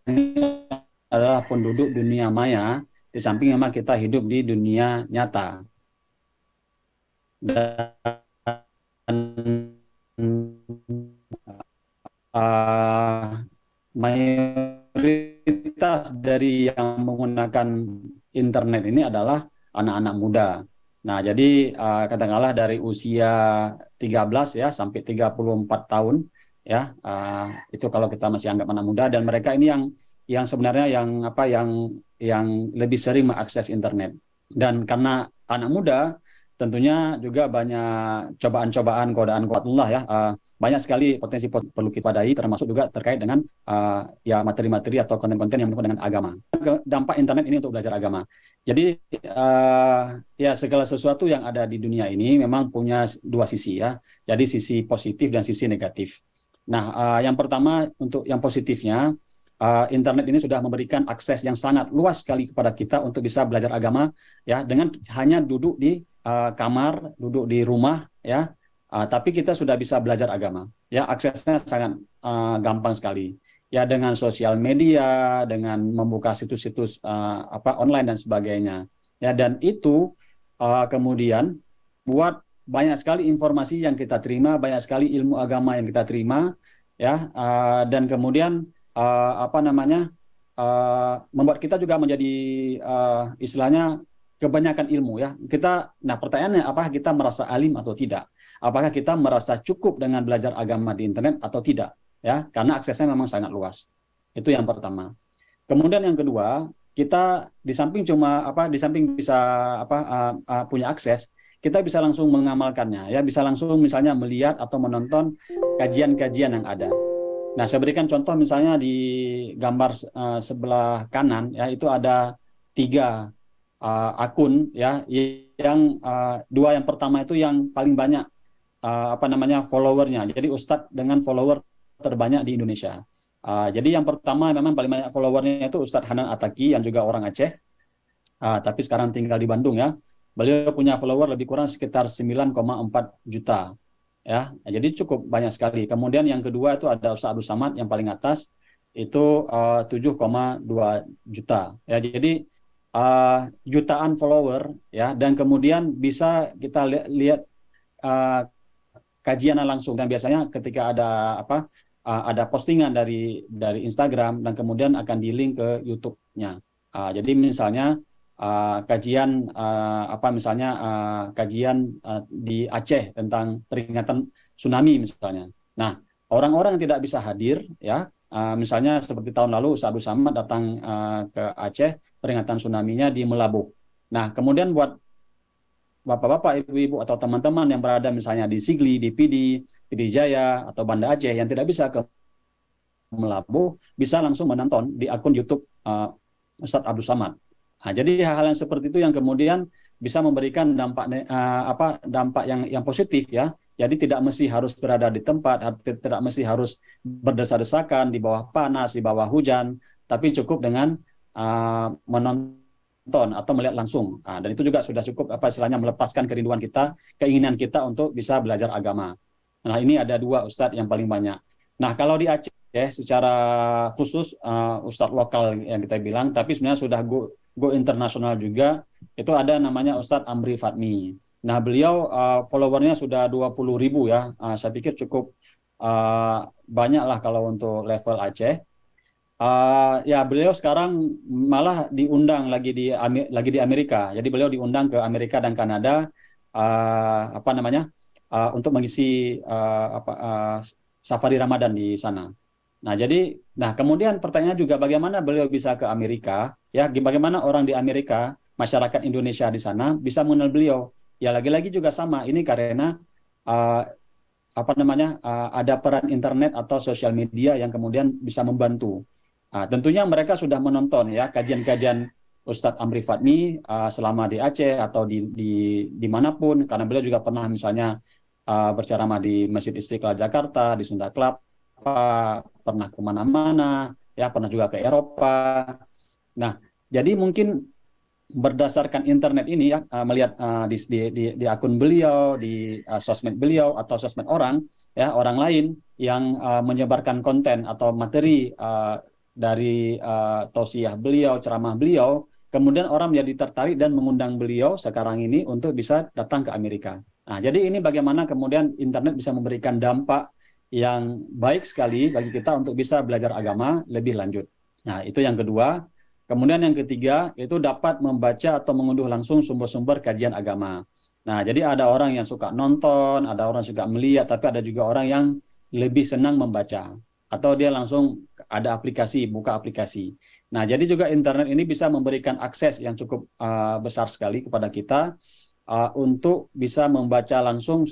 ini adalah penduduk dunia maya, di samping memang kita hidup di dunia nyata. Dan mayoritas dari yang menggunakan internet ini adalah anak-anak muda. Nah, jadi katakanlah dari usia 13 ya sampai 34 tahun ya, itu kalau kita masih anggap anak muda, dan mereka ini yang sebenarnya yang lebih sering mengakses internet. Dan karena anak muda, tentunya juga banyak cobaan-cobaan, godaan-godaan ya. Banyak sekali potensi perlu kita padai, termasuk juga terkait dengan ya materi-materi atau konten-konten yang berhubungan dengan agama. Dampak internet ini untuk belajar agama. Jadi ya segala sesuatu yang ada di dunia ini memang punya dua sisi ya. Jadi sisi positif dan sisi negatif. Nah, yang pertama untuk yang positifnya, internet ini sudah memberikan akses yang sangat luas sekali kepada kita untuk bisa belajar agama ya, dengan hanya duduk di kamar, duduk di rumah ya, tapi kita sudah bisa belajar agama ya. Aksesnya sangat gampang sekali ya, dengan sosial media, dengan membuka situs-situs online dan sebagainya ya. Dan itu kemudian buat banyak sekali informasi yang kita terima, banyak sekali ilmu agama yang kita terima ya, dan kemudian membuat kita juga menjadi istilahnya kebanyakan ilmu ya. Nah pertanyaannya, apakah kita merasa alim atau tidak? Apakah kita merasa cukup dengan belajar agama di internet atau tidak? Ya, karena aksesnya memang sangat luas. Itu yang pertama. Kemudian yang kedua, kita di samping bisa punya akses, kita bisa langsung mengamalkannya ya, bisa langsung misalnya melihat atau menonton kajian-kajian yang ada. Nah, saya berikan contoh misalnya di gambar sebelah kanan ya, itu ada 3 akun ya, yang 2 yang pertama itu yang paling banyak followernya. Jadi Ustadz dengan follower terbanyak di Indonesia. Jadi yang pertama memang paling banyak followernya itu Ustadz Hanan Ataki, yang juga orang Aceh, tapi sekarang tinggal di Bandung ya. Beliau punya follower lebih kurang sekitar 9,4 juta ya. Jadi cukup banyak sekali. Kemudian yang kedua itu ada Ustadz Abdul Samad yang paling atas, itu 7,2 juta ya. Jadi jutaan follower ya, dan kemudian bisa kita lihat kajian langsung. Dan biasanya ketika ada postingan dari Instagram, dan kemudian akan di-link ke YouTube-nya. Jadi misalnya kajian kajian di Aceh tentang peringatan tsunami misalnya. Nah, orang-orang yang tidak bisa hadir ya, misalnya seperti tahun lalu Ustadz Abdul Samad datang ke Aceh, peringatan tsunami-nya di Melabuh. Nah, kemudian buat bapak-bapak, ibu-ibu atau teman-teman yang berada misalnya di Sigli, di PD Jaya atau Banda Aceh yang tidak bisa ke Melabuh, bisa langsung menonton di akun YouTube Ustadz Abdul Samad. Nah, jadi hal-hal yang seperti itu yang kemudian bisa memberikan dampak yang positif ya. Jadi tidak mesti harus berada di tempat, tidak mesti harus berdesak-desakan di bawah panas, di bawah hujan, tapi cukup dengan menonton atau melihat langsung. Dan itu juga sudah cukup istilahnya melepaskan kerinduan kita, keinginan kita untuk bisa belajar agama. Nah, ini ada 2 ustadz yang paling banyak. Nah, kalau di Aceh secara khusus ustadz lokal yang kita bilang, tapi sebenarnya sudah go internasional juga, itu ada namanya Ustadz Amri Fatmi. Nah, beliau followernya sudah 20.000 ya. Saya pikir cukup banyak lah kalau untuk level Aceh. Ya, beliau sekarang malah diundang lagi di Amerika. Jadi beliau diundang ke Amerika dan Kanada untuk mengisi safari Ramadan di sana. Nah, kemudian pertanyaannya juga bagaimana beliau bisa ke Amerika ya, bagaimana orang di Amerika, masyarakat Indonesia di sana bisa mengenal beliau. Ya, lagi-lagi juga sama, ini karena ada peran internet atau sosial media yang kemudian bisa membantu. Tentunya mereka sudah menonton ya kajian-kajian Ustadz Amri Fatmi selama di Aceh atau di manapun, karena beliau juga pernah misalnya berceramah di Masjid Istiqlal Jakarta, di Sunda Kelapa, pernah kemana-mana, ya pernah juga ke Eropa. Nah, jadi mungkin berdasarkan internet ini ya, melihat di akun beliau, di sosmed beliau atau sosmed orang ya, orang lain yang menyebarkan konten atau materi dari tausiah beliau, ceramah beliau, kemudian orang menjadi tertarik dan mengundang beliau sekarang ini untuk bisa datang ke Amerika. Nah, jadi ini bagaimana kemudian internet bisa memberikan dampak yang baik sekali bagi kita untuk bisa belajar agama lebih lanjut. Nah, itu yang kedua. Kemudian yang ketiga, itu dapat membaca atau mengunduh langsung sumber-sumber kajian agama. Nah, jadi ada orang yang suka nonton, ada orang yang suka melihat, tapi ada juga orang yang lebih senang membaca. Atau dia langsung ada aplikasi, buka aplikasi. Nah, jadi juga internet ini bisa memberikan akses yang cukup besar sekali kepada kita untuk bisa membaca langsung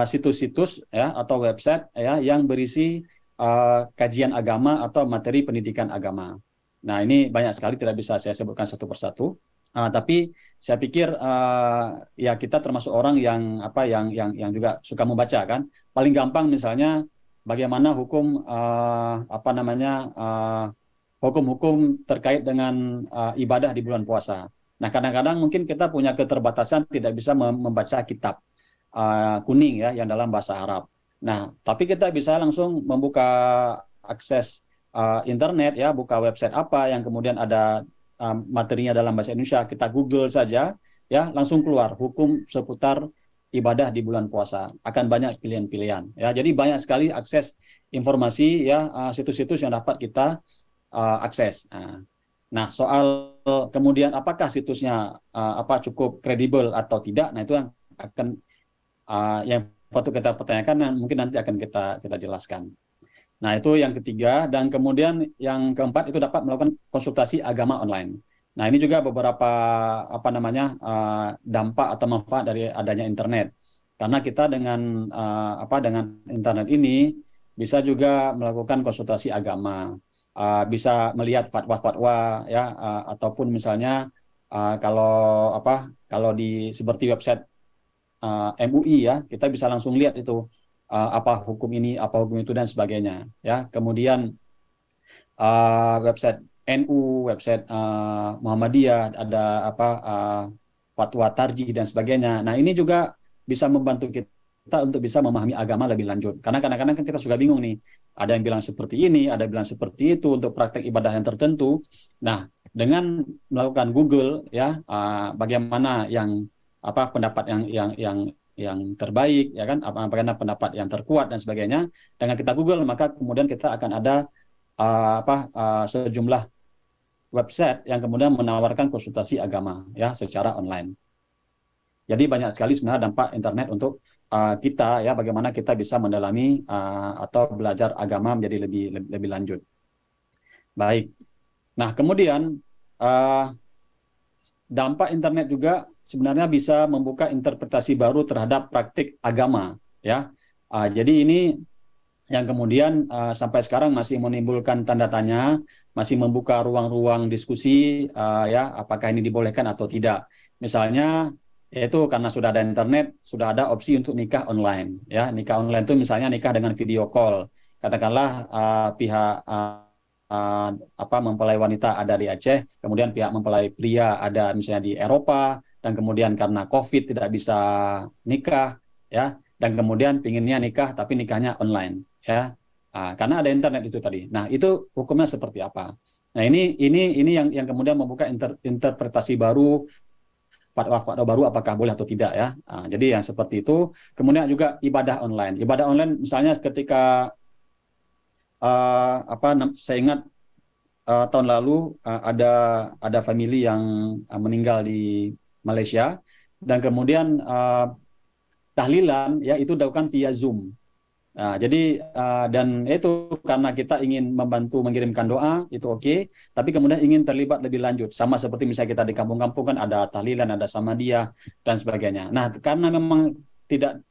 situs-situs ya atau website ya yang berisi kajian agama atau materi pendidikan agama. Nah, ini banyak sekali, tidak bisa saya sebutkan satu persatu. Tapi saya pikir ya kita termasuk orang yang juga suka membaca kan. Paling gampang misalnya bagaimana hukum hukum-hukum terkait dengan ibadah di bulan puasa. Nah, kadang-kadang mungkin kita punya keterbatasan tidak bisa membaca kitab kuning ya yang dalam bahasa Arab. Nah, tapi kita bisa langsung membuka akses internet ya, buka website apa yang kemudian ada materinya dalam bahasa Indonesia, kita Google saja ya, langsung keluar hukum seputar ibadah di bulan puasa. Akan banyak pilihan-pilihan ya. Jadi banyak sekali akses informasi ya, situs-situs yang dapat kita akses. Nah, soal kemudian apakah situsnya cukup kredibel atau tidak, nah itu yang akan yang patut kita pertanyakan dan mungkin nanti akan kita jelaskan. Nah, itu yang ketiga, dan kemudian yang keempat itu dapat melakukan konsultasi agama online. Nah, ini juga beberapa dampak atau manfaat dari adanya internet. Karena kita dengan internet ini bisa juga melakukan konsultasi agama, bisa melihat fatwa-fatwa ya, ataupun misalnya kalau di seperti website MUI ya, kita bisa langsung lihat itu apa hukum ini, apa hukum itu dan sebagainya ya. Kemudian website NU, website Muhammadiyah, ada fatwa tarjih dan sebagainya. Nah, ini juga bisa membantu kita untuk bisa memahami agama lebih lanjut. Karena kadang-kadang kan kita suka bingung nih. Ada yang bilang seperti ini, ada yang bilang seperti itu untuk praktek ibadah yang tertentu. Nah, dengan melakukan Google ya, bagaimana yang pendapat yang terbaik ya kan, apakah pendapat yang terkuat dan sebagainya, dengan kita Google maka kemudian kita akan ada sejumlah website yang kemudian menawarkan konsultasi agama ya secara online. Jadi banyak sekali sebenarnya dampak internet untuk kita ya, bagaimana kita bisa mendalami atau belajar agama menjadi lebih lanjut. Baik. Nah, kemudian dampak internet juga sebenarnya bisa membuka interpretasi baru terhadap praktik agama ya. Jadi ini yang kemudian sampai sekarang masih menimbulkan tanda tanya, masih membuka ruang-ruang diskusi ya, apakah ini dibolehkan atau tidak. Misalnya yaitu karena sudah ada internet, sudah ada opsi untuk nikah online ya. Nikah online itu misalnya nikah dengan video call. Katakanlah pihak mempelai wanita ada di Aceh, kemudian pihak mempelai pria ada misalnya di Eropa, dan kemudian karena COVID tidak bisa nikah ya, dan kemudian pinginnya nikah tapi nikahnya online ya, karena ada internet itu tadi. Nah, itu hukumnya seperti apa? Nah, ini yang kemudian membuka interpretasi baru, fatwa baru apakah boleh atau tidak ya. Jadi yang seperti itu. Kemudian juga ibadah online. Ibadah online misalnya ketika saya ingat tahun lalu ada family yang meninggal di Malaysia, dan kemudian tahlilan ya itu dilakukan via Zoom. Jadi dan itu karena kita ingin membantu mengirimkan doa itu oke, tapi kemudian ingin terlibat lebih lanjut, sama seperti misalnya kita di kampung-kampung kan ada tahlilan, ada samadiyah dan sebagainya. Nah, karena memang tidak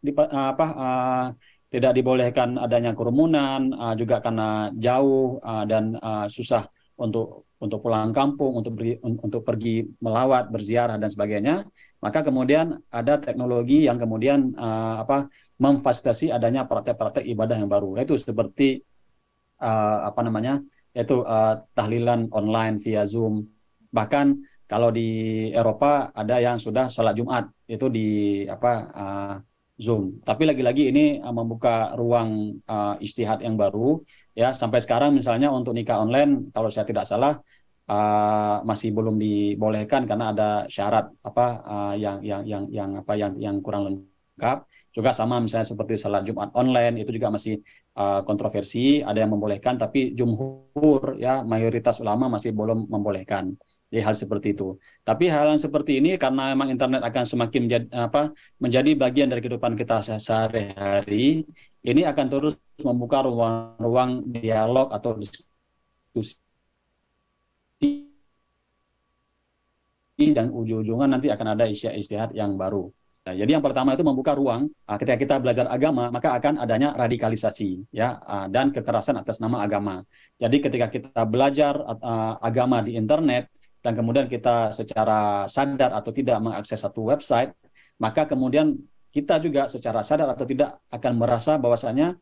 dibolehkan adanya kerumunan, juga karena jauh dan susah untuk untuk pulang kampung, untuk pergi melawat, berziarah dan sebagainya, maka kemudian ada teknologi yang kemudian memfasilitasi adanya praktek-praktek ibadah yang baru. Itu seperti tahlilan online via Zoom. Bahkan kalau di Eropa ada yang sudah sholat Jumat itu di Zoom. Tapi lagi-lagi ini membuka ruang ijtihad yang baru. Ya, sampai sekarang misalnya untuk nikah online, kalau saya tidak salah masih belum dibolehkan karena ada syarat yang kurang lengkap. Juga sama misalnya seperti salat Jumat online itu juga masih kontroversi, ada yang membolehkan tapi jumhur ya mayoritas ulama masih belum membolehkan. Jadi hal seperti itu. Tapi hal yang seperti ini karena memang internet akan semakin menjadi bagian dari kehidupan kita sehari-hari, ini akan terus membuka ruang-ruang dialog atau diskusi dan ujung-ujungan nanti akan ada ijtihad yang baru. Nah, jadi yang pertama itu membuka ruang ketika kita belajar agama maka akan adanya radikalisasi ya dan kekerasan atas nama agama. Jadi ketika kita belajar agama di internet dan kemudian kita secara sadar atau tidak mengakses satu website, maka kemudian kita juga secara sadar atau tidak akan merasa bahwasanya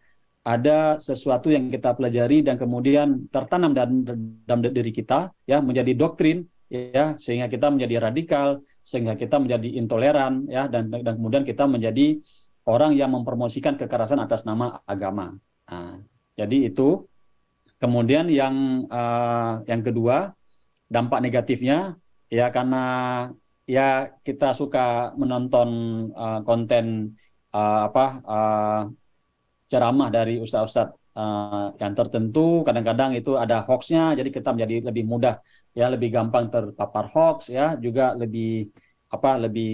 ada sesuatu yang kita pelajari dan kemudian tertanam dalam diri kita ya menjadi doktrin ya sehingga kita menjadi radikal, sehingga kita menjadi intoleran ya dan kemudian kita menjadi orang yang mempromosikan kekerasan atas nama agama. Nah, jadi itu. Kemudian yang kedua, dampak negatifnya ya karena ya kita suka menonton konten ceramah dari ustadz-ustadz yang tertentu, kadang-kadang itu ada hoax-nya, jadi kita menjadi lebih mudah ya, lebih gampang terpapar hoax ya, juga lebih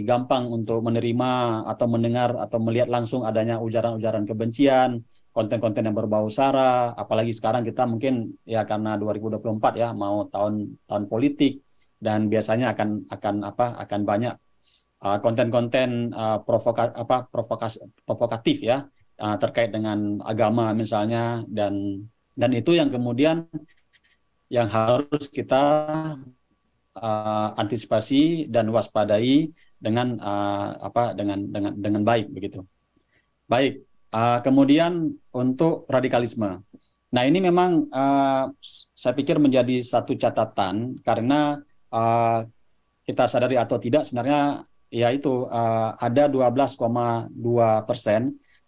gampang untuk menerima atau mendengar atau melihat langsung adanya ujaran-ujaran kebencian, konten-konten yang berbau sara, apalagi sekarang kita mungkin ya karena 2024 ya mau tahun politik dan biasanya akan banyak konten-konten provokatif ya terkait dengan agama misalnya dan itu yang kemudian yang harus kita antisipasi dan waspadai dengan baik begitu. Baik, kemudian untuk radikalisme. Nah ini memang saya pikir menjadi satu catatan karena kita sadari atau tidak sebenarnya yaitu ada 12,2%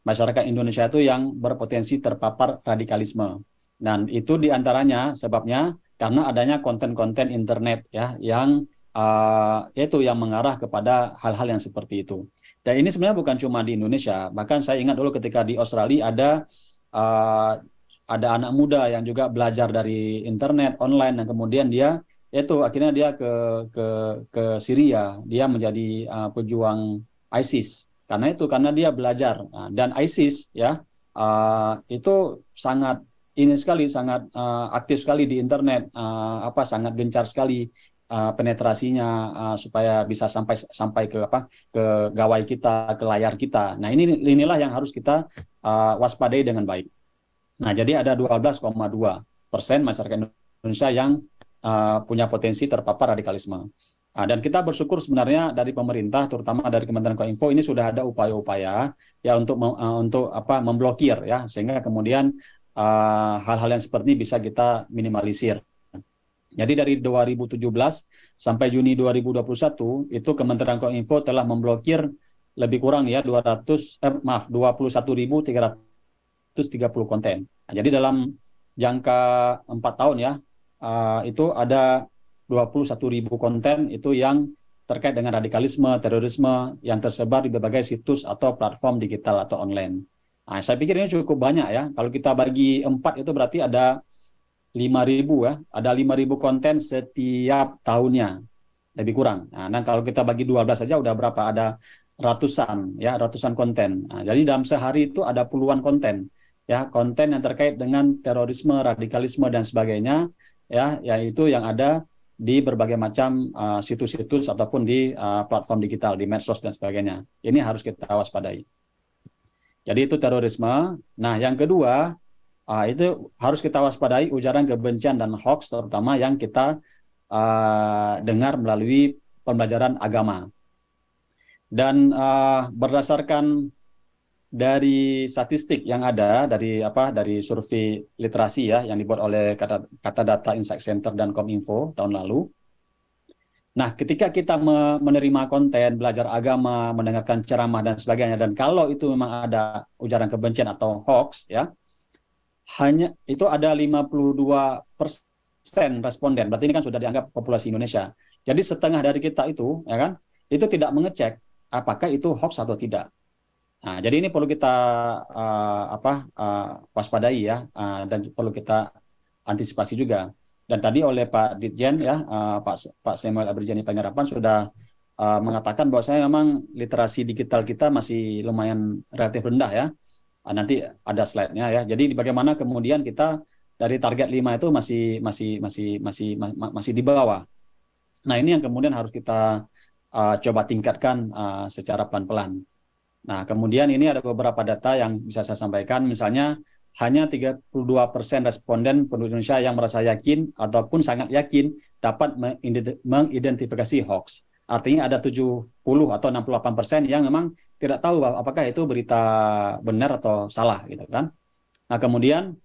masyarakat Indonesia itu yang berpotensi terpapar radikalisme. Dan itu diantaranya sebabnya karena adanya konten-konten internet ya yang yang mengarah kepada hal-hal yang seperti itu. Dan ini sebenarnya bukan cuma di Indonesia, bahkan saya ingat dulu ketika di Australia ada anak muda yang juga belajar dari internet online dan kemudian dia akhirnya dia ke Syria, dia menjadi pejuang ISIS. Karena dia belajar dan ISIS ya itu sangat aktif sekali di internet, sangat gencar sekali penetrasinya supaya bisa sampai ke gawai kita, ke layar kita. Nah inilah yang harus kita waspadai dengan baik. Nah jadi ada 12,2% masyarakat Indonesia yang punya potensi terpapar radikalisme. Dan kita bersyukur sebenarnya dari pemerintah, terutama dari Kementerian Kominfo, ini sudah ada upaya-upaya ya untuk memblokir ya, sehingga kemudian hal-hal yang seperti ini bisa kita minimalisir. Jadi dari 2017 sampai Juni 2021 itu Kementerian Kominfo telah memblokir lebih kurang ya 21.330 konten. Nah, jadi dalam jangka 4 tahun ya itu ada 21.000 konten itu yang terkait dengan radikalisme, terorisme yang tersebar di berbagai situs atau platform digital atau online. Nah, saya pikir ini cukup banyak ya. Kalau kita bagi 4 itu berarti ada 5.000 ya. Ada 5.000 konten setiap tahunnya. Lebih kurang. Nah, dan kalau kita bagi 12 saja udah berapa? Ada ratusan konten. Nah, jadi dalam sehari itu ada puluhan konten. Ya, konten yang terkait dengan terorisme, radikalisme dan sebagainya ya, yaitu yang ada di berbagai macam situs-situs ataupun di platform digital, di medsos dan sebagainya. Ini harus kita waspadai. Jadi itu terorisme. Nah, yang kedua, itu harus kita waspadai ujaran kebencian dan hoax, terutama yang kita dengar melalui pembelajaran agama. Dan berdasarkan dari statistik yang ada dari survei literasi ya yang dibuat oleh Kata Data Insight Center dan Kominfo tahun lalu. Nah, ketika kita menerima konten, belajar agama, mendengarkan ceramah dan sebagainya, dan kalau itu memang ada ujaran kebencian atau hoax, ya, hanya itu ada 52% responden. Berarti ini kan sudah dianggap populasi Indonesia. Jadi setengah dari kita itu, ya kan, itu tidak mengecek apakah itu hoax atau tidak. Nah, jadi ini perlu kita waspadai ya, dan perlu kita antisipasi juga. Dan tadi oleh Pak Ditjen ya, Pak Samuel Abrijani Panggarapan sudah mengatakan bahwasanya memang literasi digital kita masih lumayan relatif rendah ya. Nanti ada slide-nya ya. Jadi bagaimana kemudian kita dari target 5 itu masih di bawah. Nah, ini yang kemudian harus kita coba tingkatkan secara pelan-pelan. Nah, kemudian ini ada beberapa data yang bisa saya sampaikan, misalnya hanya 32% responden penduduk Indonesia yang merasa yakin ataupun sangat yakin dapat mengidentifikasi hoax. Artinya ada 70 atau 68% yang memang tidak tahu apakah itu berita benar atau salah gitu kan. Nah, kemudian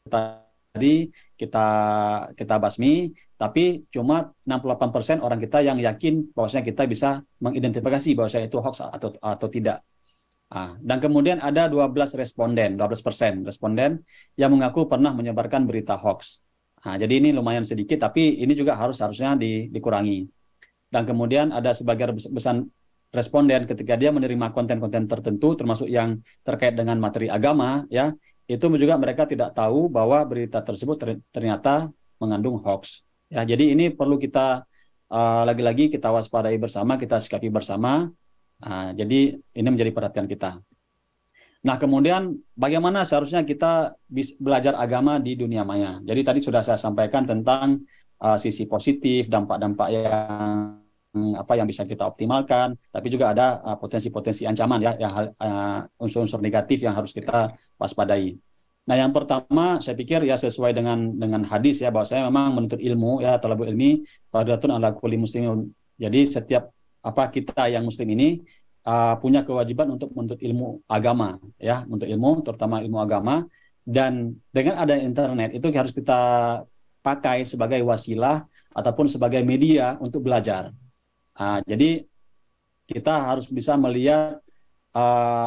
tadi kita basmi, tapi cuma 68% orang kita yang yakin bahwasanya kita bisa mengidentifikasi bahwasanya itu hoax atau tidak. Dan kemudian ada 12% responden yang mengaku pernah menyebarkan berita hoax. Jadi ini lumayan sedikit, tapi ini juga harusnya dikurangi. Dan kemudian ada sebagian besar responden ketika dia menerima konten-konten tertentu, termasuk yang terkait dengan materi agama, ya, itu juga mereka tidak tahu bahwa berita tersebut ternyata mengandung hoax. Ya, jadi ini perlu kita lagi-lagi kita waspadai bersama, kita sikapi bersama. Jadi ini menjadi perhatian kita. Nah, kemudian bagaimana seharusnya kita belajar agama di dunia maya? Jadi tadi sudah saya sampaikan tentang sisi positif, dampak-dampak yang bisa kita optimalkan, tapi juga ada potensi-potensi ancaman ya, unsur-unsur negatif yang harus kita waspadai. Nah, yang pertama saya pikir ya sesuai dengan hadis ya, bahwa saya memang menuntut ilmu ya, talabul ilmi fardhatun ala kulli muslimin. Jadi setiap kita yang muslim ini punya kewajiban untuk menuntut ilmu agama ya, menuntut ilmu terutama ilmu agama, dan dengan ada internet itu harus kita pakai sebagai wasilah ataupun sebagai media untuk belajar. Jadi kita harus bisa melihat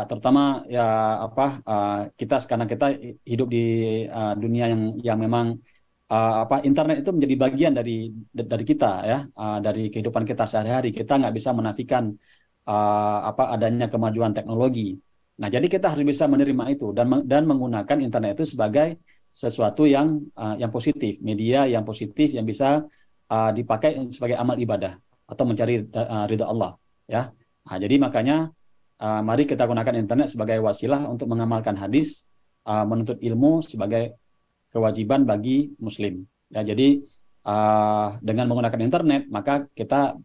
terutama ya kita sekarang kita hidup di dunia yang memang internet itu menjadi bagian dari kita ya, dari kehidupan kita sehari-hari. Kita nggak bisa menafikan adanya kemajuan teknologi. Nah, jadi kita harus bisa menerima itu dan menggunakan internet itu sebagai sesuatu yang positif, media yang positif yang bisa dipakai sebagai amal ibadah atau mencari ridha Allah ya. Jadi makanya mari kita gunakan internet sebagai wasilah untuk mengamalkan hadis, menuntut ilmu sebagai kewajiban bagi muslim ya. Jadi dengan menggunakan internet maka kita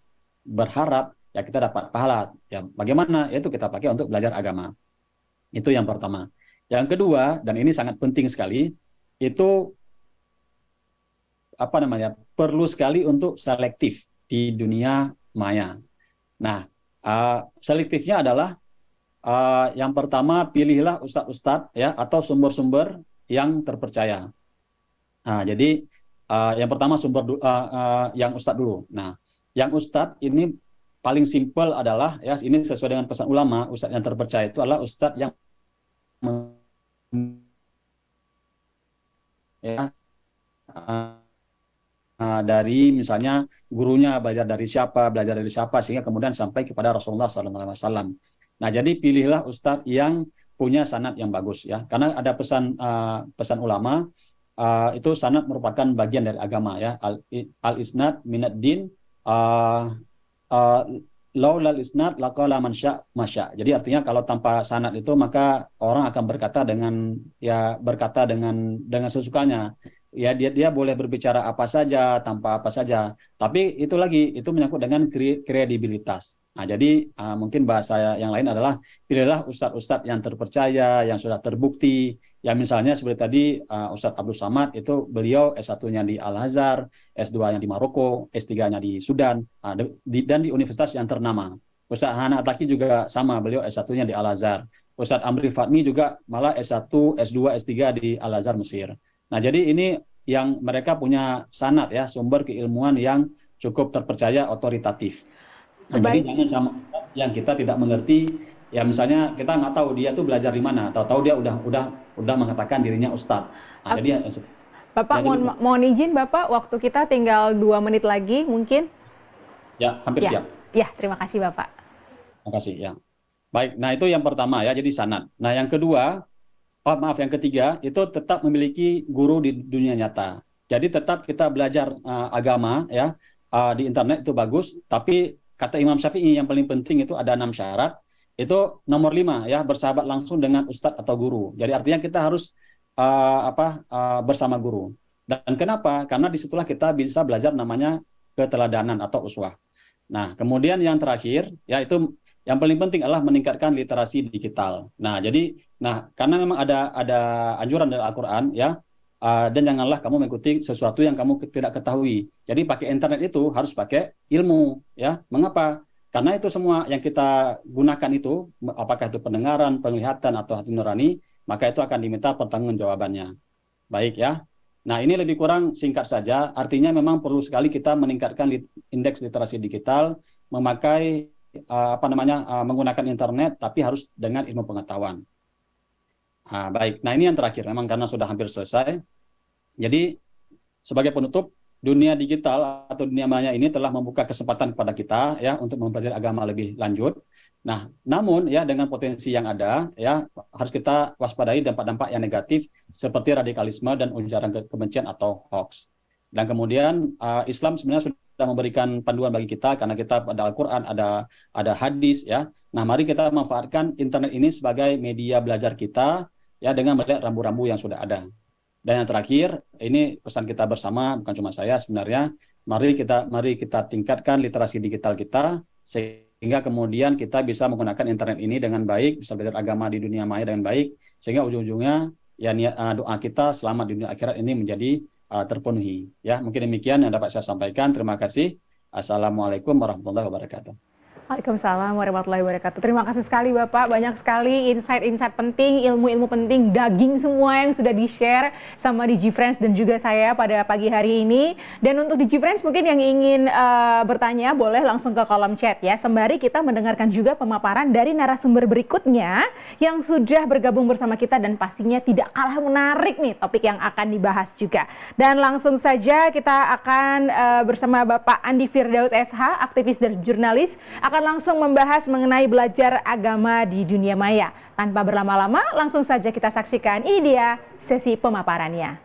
berharap ya kita dapat pahala ya. Bagaimana? Yaitu kita pakai untuk belajar agama. Itu yang pertama. Yang kedua, dan ini sangat penting sekali, itu perlu sekali untuk selektif di dunia maya. Nah, selektifnya adalah yang pertama, pilihlah ustadz-ustadz ya atau sumber-sumber yang terpercaya. Jadi yang pertama yang ustadz dulu. Nah, yang ustadz ini paling simpel adalah ya, ini sesuai dengan pesan ulama, ustadz yang terpercaya itu adalah ustadz yang dari misalnya gurunya belajar dari siapa sehingga kemudian sampai kepada Rasulullah SAW. Nah, jadi pilihlah ustadz yang punya sanad yang bagus ya, karena ada pesan ulama itu sanad merupakan bagian dari agama ya. Al isnad minad din, laulal isnad laqala man masya. Jadi artinya kalau tanpa sanad itu maka orang akan berkata dengan sesukanya ya dia boleh berbicara apa saja tanpa apa saja. Tapi itu lagi itu menyangkut dengan kredibilitas. Nah, jadi mungkin bahasa yang lain adalah pilihlah ustadz-ustadz yang terpercaya, yang sudah terbukti. Ya misalnya seperti tadi Ustadz Abdul Samad itu beliau S1-nya di Al-Azhar, S2-nya di Maroko, S3-nya di Sudan, dan di universitas yang ternama. Ustadz Hana Ataki juga sama, beliau S1-nya di Al-Azhar. Ustadz Amri Fatmi juga malah S1, S2, S3 di Al-Azhar Mesir. Nah, jadi ini yang mereka punya sanad ya, sumber keilmuan yang cukup terpercaya, otoritatif. Nah, jadi Baik. jangan sama yang kita tidak mengerti, ya misalnya kita nggak tahu dia tuh belajar di mana, tahu-tahu dia udah mengatakan dirinya ustadz. Nah, jadi Bapak, ya, jadi mohon izin Bapak, waktu kita tinggal 2 menit lagi mungkin. ya hampir Ya, siap. ya, terima kasih Bapak. Terima kasih ya. Baik, nah itu yang pertama ya, jadi sanad. Nah yang kedua, yang ketiga itu tetap memiliki guru di dunia nyata. Jadi tetap kita belajar agama ya di internet itu bagus, tapi kata Imam Syafi'i yang paling penting itu ada 6 syarat. Itu nomor 5 ya, bersahabat langsung dengan ustadz atau guru. Jadi artinya kita harus bersama guru. Dan kenapa? Karena disitulah kita bisa belajar namanya keteladanan atau uswah. Nah, kemudian yang terakhir yaitu yang paling penting adalah meningkatkan literasi digital. Nah, jadi karena memang ada anjuran dari Al-Qur'an ya, dan janganlah kamu mengikuti sesuatu yang kamu tidak ketahui. Jadi pakai internet itu harus pakai ilmu ya. Mengapa? Karena itu semua yang kita gunakan itu, apakah itu pendengaran, penglihatan atau hati nurani, maka itu akan diminta pertanggungjawabannya. Baik ya. Nah, ini lebih kurang singkat saja. Artinya memang perlu sekali kita meningkatkan indeks literasi digital, memakai menggunakan internet, tapi harus dengan ilmu pengetahuan. Baik, nah ini yang terakhir, memang karena sudah hampir selesai. Jadi sebagai penutup, dunia digital atau dunia maya ini telah membuka kesempatan kepada kita ya untuk mempelajari agama lebih lanjut. Nah, namun ya dengan potensi yang ada ya harus kita waspadai dampak-dampak yang negatif seperti radikalisme dan ujaran kebencian atau hoax. Dan kemudian Islam sebenarnya sudah memberikan panduan bagi kita karena kita pada Al-Qur'an ada hadis ya. Nah, mari kita manfaatkan internet ini sebagai media belajar kita ya dengan melihat rambu-rambu yang sudah ada. Dan yang terakhir, ini pesan kita bersama, bukan cuma saya sebenarnya, mari kita tingkatkan literasi digital kita sehingga kemudian kita bisa menggunakan internet ini dengan baik, bisa belajar agama di dunia maya dengan baik, sehingga ujung-ujungnya ya doa kita selamat di dunia akhirat ini menjadi terpenuhi. Ya, mungkin demikian yang dapat saya sampaikan. Terima kasih. Assalamualaikum warahmatullahi wabarakatuh. Waalaikumsalam warahmatullahi wabarakatuh. Terima kasih sekali Bapak, banyak sekali insight-insight penting, ilmu-ilmu penting, daging semua yang sudah di-share sama DigiFriends dan juga saya pada pagi hari ini. Dan untuk DigiFriends mungkin yang ingin bertanya boleh langsung ke kolom chat ya. Sembari kita mendengarkan juga pemaparan dari narasumber berikutnya yang sudah bergabung bersama kita dan pastinya tidak kalah menarik nih topik yang akan dibahas juga. Dan langsung saja kita akan bersama Bapak Andi Firdaus SH, aktivis dan jurnalis, akan langsung membahas mengenai belajar agama di dunia maya. Tanpa berlama-lama, langsung saja kita saksikan. Ini dia sesi pemaparannya.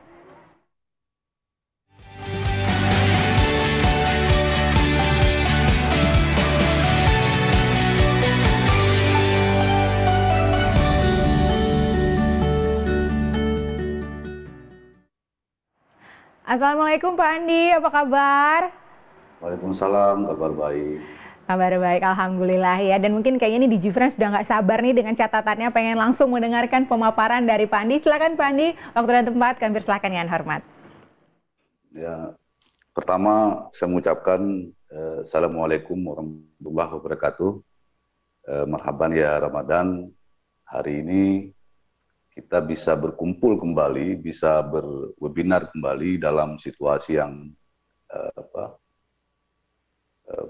Assalamualaikum Pak Andi, apa kabar? Waalaikumsalam, kabar baik. Kabar baik, alhamdulillah ya. Dan mungkin kayaknya ini DigiFriends sudah nggak sabar nih dengan catatannya, pengen langsung mendengarkan pemaparan dari Pak Andi. Silakan Pak Andi, waktu dan tempat kami persilakan dengan hormat. Ya, pertama saya mengucapkan Assalamualaikum warahmatullahi wabarakatuh. Marhaban ya Ramadan. Hari ini kita bisa berkumpul kembali, bisa berwebinar kembali dalam situasi yang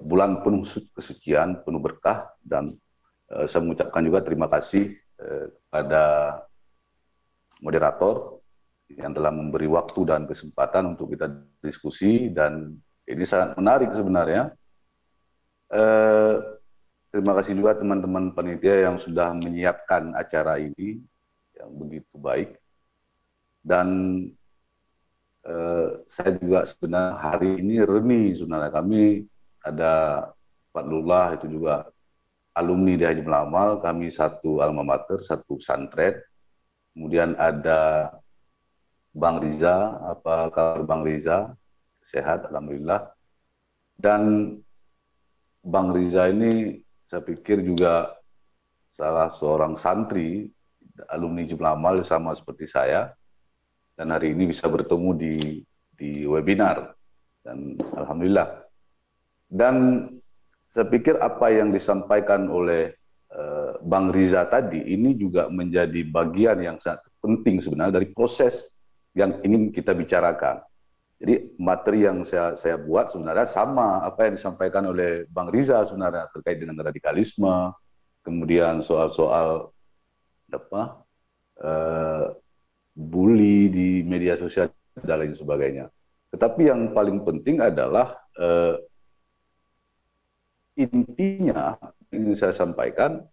bulan penuh kesucian, penuh berkah, dan saya mengucapkan juga terima kasih kepada moderator yang telah memberi waktu dan kesempatan untuk kita diskusi, dan ini sangat menarik sebenarnya. Terima kasih juga teman-teman panitia yang sudah menyiapkan acara ini yang begitu baik, dan saya juga sebenarnya hari ini Reni sebenarnya kami ada Fadlullah itu juga alumni di Haji Melamal, kami satu alma mater, satu pesantren. Kemudian ada Bang Riza, apa kabar Bang Riza? Sehat, alhamdulillah. Dan Bang Riza ini saya pikir juga salah seorang santri alumni Jumlah Amal sama seperti saya, dan hari ini bisa bertemu di webinar, dan alhamdulillah. Dan saya pikir apa yang disampaikan oleh Bang Riza tadi ini juga menjadi bagian yang sangat penting sebenarnya dari proses yang ingin kita bicarakan. Jadi materi yang saya buat sebenarnya sama apa yang disampaikan oleh Bang Riza sebenarnya terkait dengan radikalisme, kemudian soal-soal apa bully di media sosial dan lain sebagainya. Tetapi yang paling penting adalah intinya ingin saya sampaikan,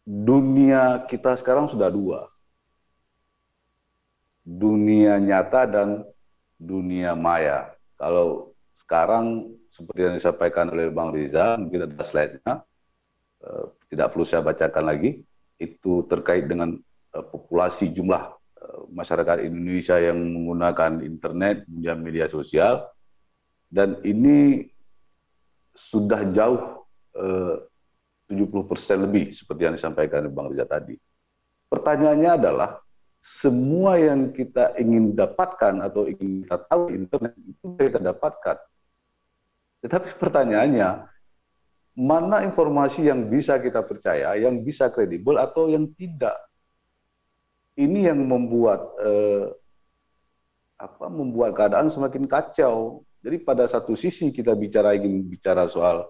dunia kita sekarang sudah dua. Dunia nyata dan dunia maya. Kalau sekarang seperti yang disampaikan oleh Bang Riza, mungkin ada slide-nya, tidak perlu saya bacakan lagi, itu terkait dengan populasi jumlah masyarakat Indonesia yang menggunakan internet, kemudian media sosial, dan ini sudah jauh 70% lebih seperti yang disampaikan oleh Bang Riza tadi. Pertanyaannya adalah, semua yang kita ingin dapatkan atau ingin kita tahu di internet itu kita dapatkan. Tetapi pertanyaannya, mana informasi yang bisa kita percaya, yang bisa kredibel atau yang tidak? Ini yang membuat membuat keadaan semakin kacau. Jadi pada satu sisi kita ingin bicara soal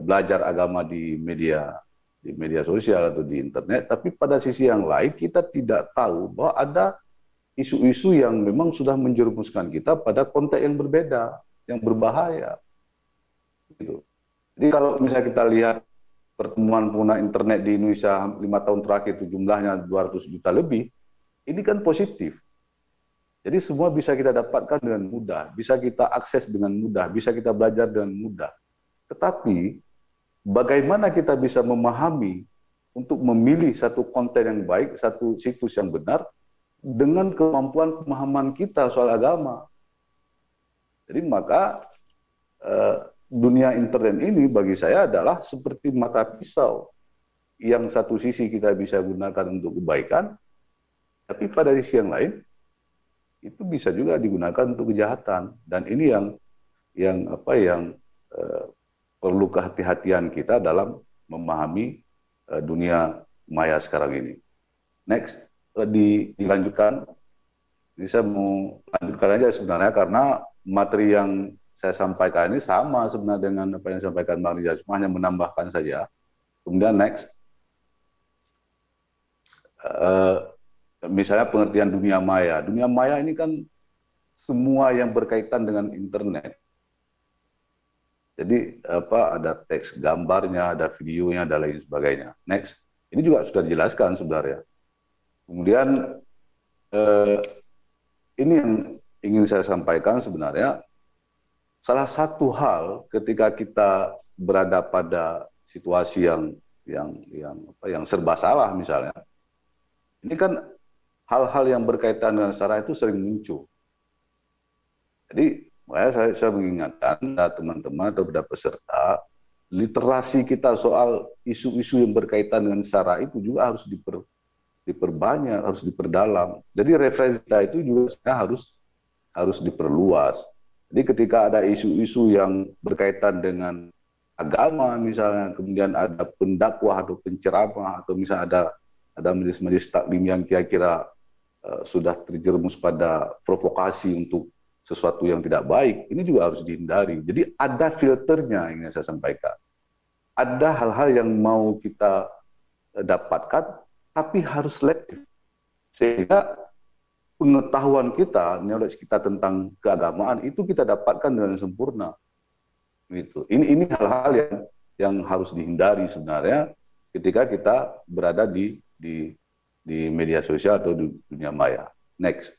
belajar agama di media sosial atau di internet, tapi pada sisi yang lain kita tidak tahu bahwa ada isu-isu yang memang sudah menjerumuskan kita pada konteks yang berbeda, yang berbahaya. Gitu. Jadi kalau misalnya kita lihat pertemuan pengguna internet di Indonesia 5 tahun terakhir itu jumlahnya 200 juta lebih, ini kan positif. Jadi semua bisa kita dapatkan dengan mudah, bisa kita akses dengan mudah, bisa kita belajar dengan mudah. Tetapi bagaimana kita bisa memahami untuk memilih satu konten yang baik, satu situs yang benar, dengan kemampuan pemahaman kita soal agama. Jadi maka dunia internet ini bagi saya adalah seperti mata pisau, yang satu sisi kita bisa gunakan untuk kebaikan, tapi pada sisi yang lain itu bisa juga digunakan untuk kejahatan. Dan ini yang perlu kehati-hatian kita dalam memahami dunia maya sekarang ini. Next, dilanjutkan. Jadi saya mau lanjutkan aja sebenarnya, karena materi yang saya sampaikan ini sama sebenarnya dengan apa yang disampaikan Bang Riza, cuma hanya menambahkan saja. Kemudian next, misalnya pengertian dunia maya. Dunia maya ini kan semua yang berkaitan dengan internet. Jadi ada teks gambarnya, ada videonya, dan lain sebagainya. Next, ini juga sudah dijelaskan sebenarnya. Kemudian ini yang ingin saya sampaikan sebenarnya, salah satu hal ketika kita berada pada situasi yang serba salah misalnya, ini kan hal-hal yang berkaitan dengan sara itu sering muncul. Jadi saya mengingatkan teman-teman atau pada peserta, literasi kita soal isu-isu yang berkaitan dengan sara itu juga harus diperbanyak, harus diperdalam. Jadi referensi kita itu juga harus diperluas. Jadi ketika ada isu-isu yang berkaitan dengan agama misalnya, kemudian ada pendakwah atau penceramah, atau misalnya ada majelis-majelis taklim yang kira-kira sudah terjerumus pada provokasi untuk sesuatu yang tidak baik, ini juga harus dihindari. Jadi ada filternya yang saya sampaikan. Ada hal-hal yang mau kita dapatkan, tapi harus selektif. Sehingga pengetahuan kita, knowledge kita tentang keagamaan itu kita dapatkan dengan sempurna. Gitu. Ini hal-hal yang harus dihindari sebenarnya ketika kita berada di media sosial atau di dunia maya. Next.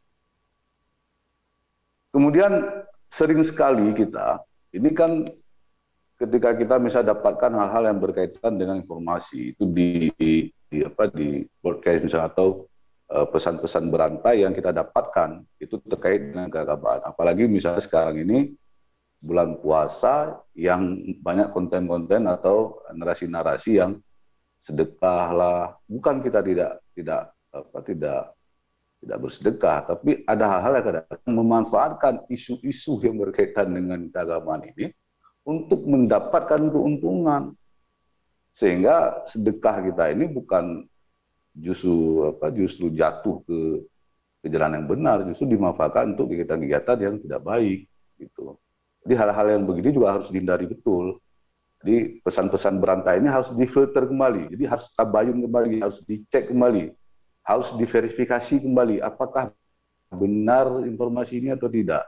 Kemudian sering sekali kita, ini kan ketika kita misalnya dapatkan hal-hal yang berkaitan dengan informasi itu di broadcast misalnya, atau pesan-pesan berantai yang kita dapatkan itu terkait dengan keagamaan. Apalagi misalnya sekarang ini bulan puasa yang banyak konten-konten atau narasi-narasi yang sedekah lah. Bukan kita tidak bersedekah, tapi ada hal-hal yang kadang memanfaatkan isu-isu yang berkaitan dengan keagamaan ini untuk mendapatkan keuntungan. Sehingga sedekah kita ini bukan justru jatuh ke jalan yang benar, justru dimanfaatkan untuk kegiatan-kegiatan yang tidak baik gitu. Jadi hal-hal yang begini juga harus dihindari betul. Jadi pesan-pesan berantai ini harus difilter kembali, jadi harus tabayun kembali, harus dicek kembali, harus diverifikasi kembali apakah benar informasi ini atau tidak.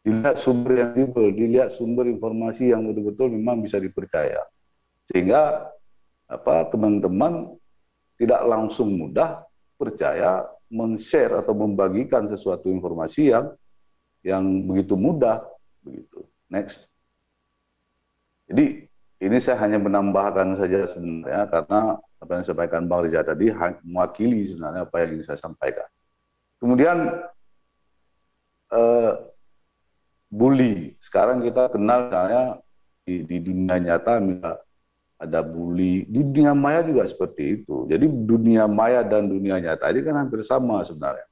Dilihat sumber yang kredibel, dilihat sumber informasi yang betul-betul memang bisa dipercaya. Sehingga teman-teman tidak langsung mudah percaya men-share atau membagikan sesuatu informasi yang begitu mudah begitu. Next. Jadi ini saya hanya menambahkan saja sebenarnya karena apa yang disampaikan Bang Riza tadi mewakili sebenarnya apa yang ingin saya sampaikan. Kemudian bully. Sekarang kita kenal misalnya di dunia nyata misalnya ada bully, di dunia maya juga seperti itu. Jadi dunia maya dan dunia nyata ini kan hampir sama sebenarnya.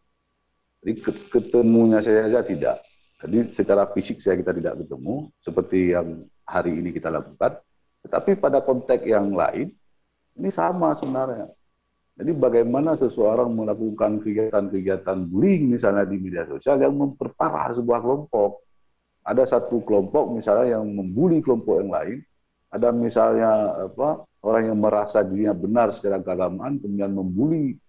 Jadi ketemunya saja tidak. Jadi secara fisik kita tidak ketemu seperti yang hari ini kita lakukan. Tetapi pada konteks yang lain ini sama sebenarnya. Jadi bagaimana seseorang melakukan kegiatan-kegiatan bullying misalnya di media sosial yang memperparah sebuah kelompok. Ada satu kelompok misalnya yang membuli kelompok yang lain. Ada misalnya orang yang merasa dirinya benar secara keagamaan kemudian membuli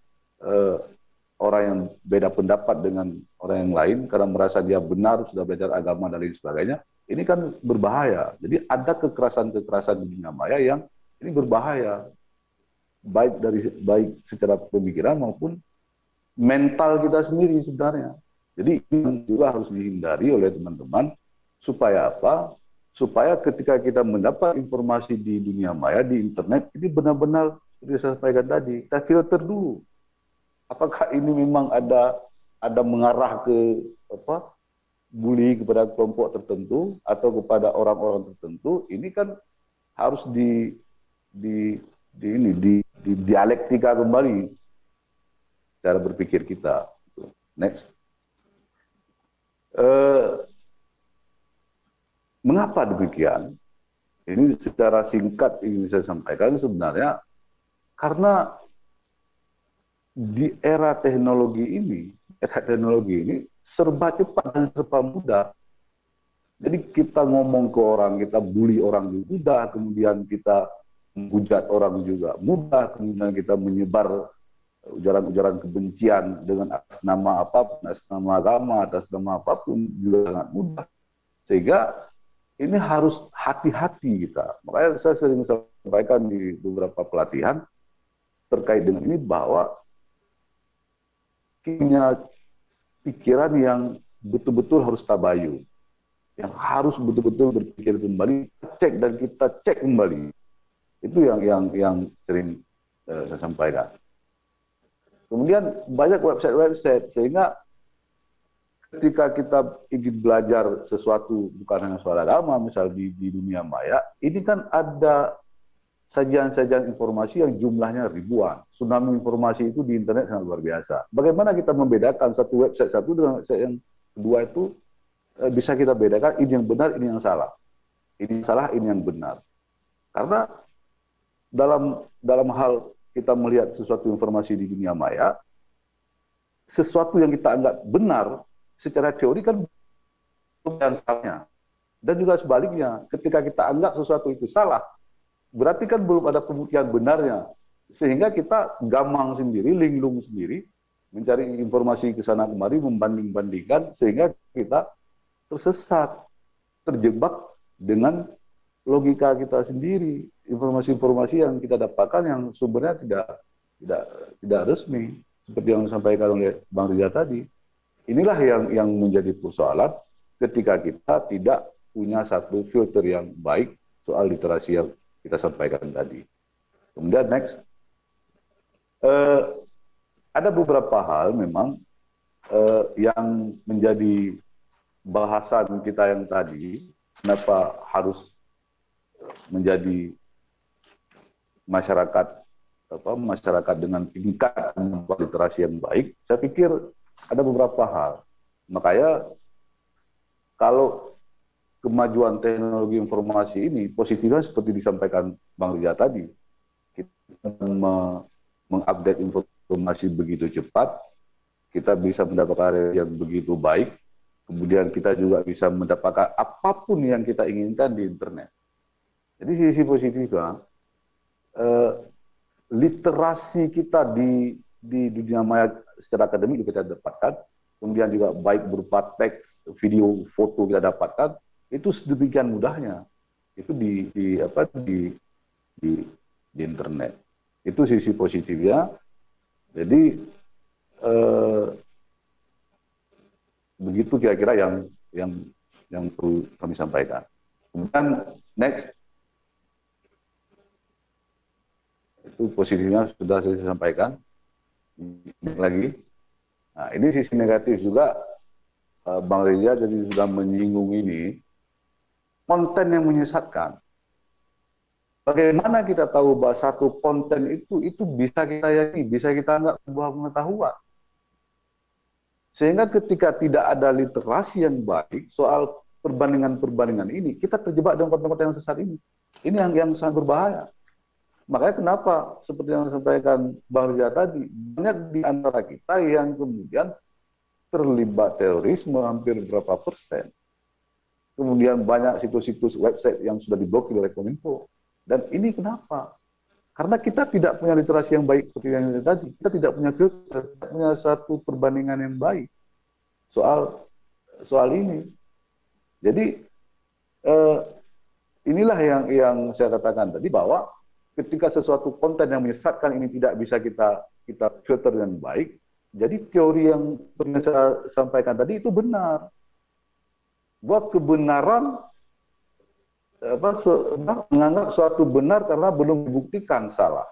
orang yang beda pendapat dengan orang yang lain karena merasa dia benar sudah belajar agama dan lain sebagainya. Ini kan berbahaya. Jadi ada kekerasan-kekerasan di dunia maya yang ini berbahaya, baik secara pemikiran maupun mental kita sendiri sebenarnya. Jadi ini juga harus dihindari oleh teman-teman supaya apa? Supaya ketika kita mendapat informasi di dunia maya, di internet, ini benar-benar seperti saya sampaikan tadi, kita filter dulu. Apakah ini memang ada mengarah ke bully kepada kelompok tertentu atau kepada orang-orang tertentu? Ini kan harus dialektika kembali cara berpikir kita. Next. Mengapa demikian? Ini secara singkat ingin saya sampaikan sebenarnya karena di era teknologi ini serba cepat dan serba mudah. Jadi kita ngomong ke orang, kita bully orang juga mudah, kemudian kita menghujat orang juga mudah, kemudian kita menyebar ujaran-ujaran kebencian dengan atas nama apapun, atas nama agama, atas nama apapun juga sangat mudah. Sehingga ini harus hati-hati kita. Makanya saya sering sampaikan di beberapa pelatihan terkait dengan ini bahwa punya pikiran yang betul-betul harus tabayun, yang harus betul-betul berpikir kembali, kita cek kembali. Itu yang sering saya sampaikan. Kemudian banyak website sehingga ketika kita ingin belajar sesuatu bukan hanya soal agama, misal di dunia maya, ini kan ada sajian-sajian informasi yang jumlahnya ribuan. Tsunami informasi itu di internet sangat luar biasa. Bagaimana kita membedakan satu website satu dengan website yang kedua itu bisa kita bedakan ini yang benar, ini yang salah. Ini yang salah, ini yang benar. Karena dalam hal kita melihat sesuatu informasi di dunia maya, sesuatu yang kita anggap benar secara teori kan bukan salahnya. Dan juga sebaliknya, ketika kita anggap sesuatu itu salah, berarti kan belum ada pembuktian benarnya. Sehingga kita gamang sendiri, linglung sendiri, mencari informasi ke sana kemari, membanding-bandingkan, sehingga kita tersesat, terjebak dengan logika kita sendiri. Informasi-informasi yang kita dapatkan yang sumbernya tidak resmi, seperti yang disampaikan oleh Bang Riza tadi. Inilah yang menjadi persoalan ketika kita tidak punya satu filter yang baik soal literasi yang kita sampaikan tadi. Kemudian next, ada beberapa hal memang yang menjadi bahasan kita yang tadi, kenapa harus menjadi masyarakat dengan tingkat literasi yang baik. Saya pikir ada beberapa hal. Makanya kalau kemajuan teknologi informasi ini positifnya seperti disampaikan Bang Riza tadi, kita mengupdate informasi begitu cepat, kita bisa mendapatkan yang begitu baik, kemudian kita juga bisa mendapatkan apapun yang kita inginkan di internet. Jadi sisi positifnya, literasi kita di dunia maya secara akademik juga kita dapatkan, kemudian juga baik berupa teks, video, foto kita dapatkan, itu sedemikian mudahnya, itu di internet. Itu sisi positifnya. Jadi begitu kira-kira yang perlu kami sampaikan. Kemudian next, itu positifnya sudah saya sampaikan. Lagi, nah ini sisi negatif juga, Bang Reza jadi sudah menyinggung ini, konten yang menyesatkan. Bagaimana kita tahu bahwa satu konten itu bisa kita yakini, bisa kita anggap sebuah pengetahuan. Sehingga ketika tidak ada literasi yang baik soal perbandingan-perbandingan ini, kita terjebak dengan konten-konten yang sesat ini. Ini yang sangat berbahaya. Makanya kenapa, seperti yang disampaikan Bang Riza tadi, banyak di antara kita yang kemudian terlibat terorisme hampir berapa persen. Kemudian banyak situs-situs website yang sudah diblokir oleh Kominfo. Dan ini kenapa? Karena kita tidak punya literasi yang baik seperti yang tadi. Kita tidak punya filter, tidak punya satu perbandingan yang baik soal ini. Jadi inilah yang saya katakan tadi, bahwa ketika sesuatu konten yang menyesatkan ini tidak bisa kita filter dengan baik, jadi teori yang saya sampaikan tadi itu benar. Buat kebenaran, menganggap suatu benar karena belum dibuktikan salah.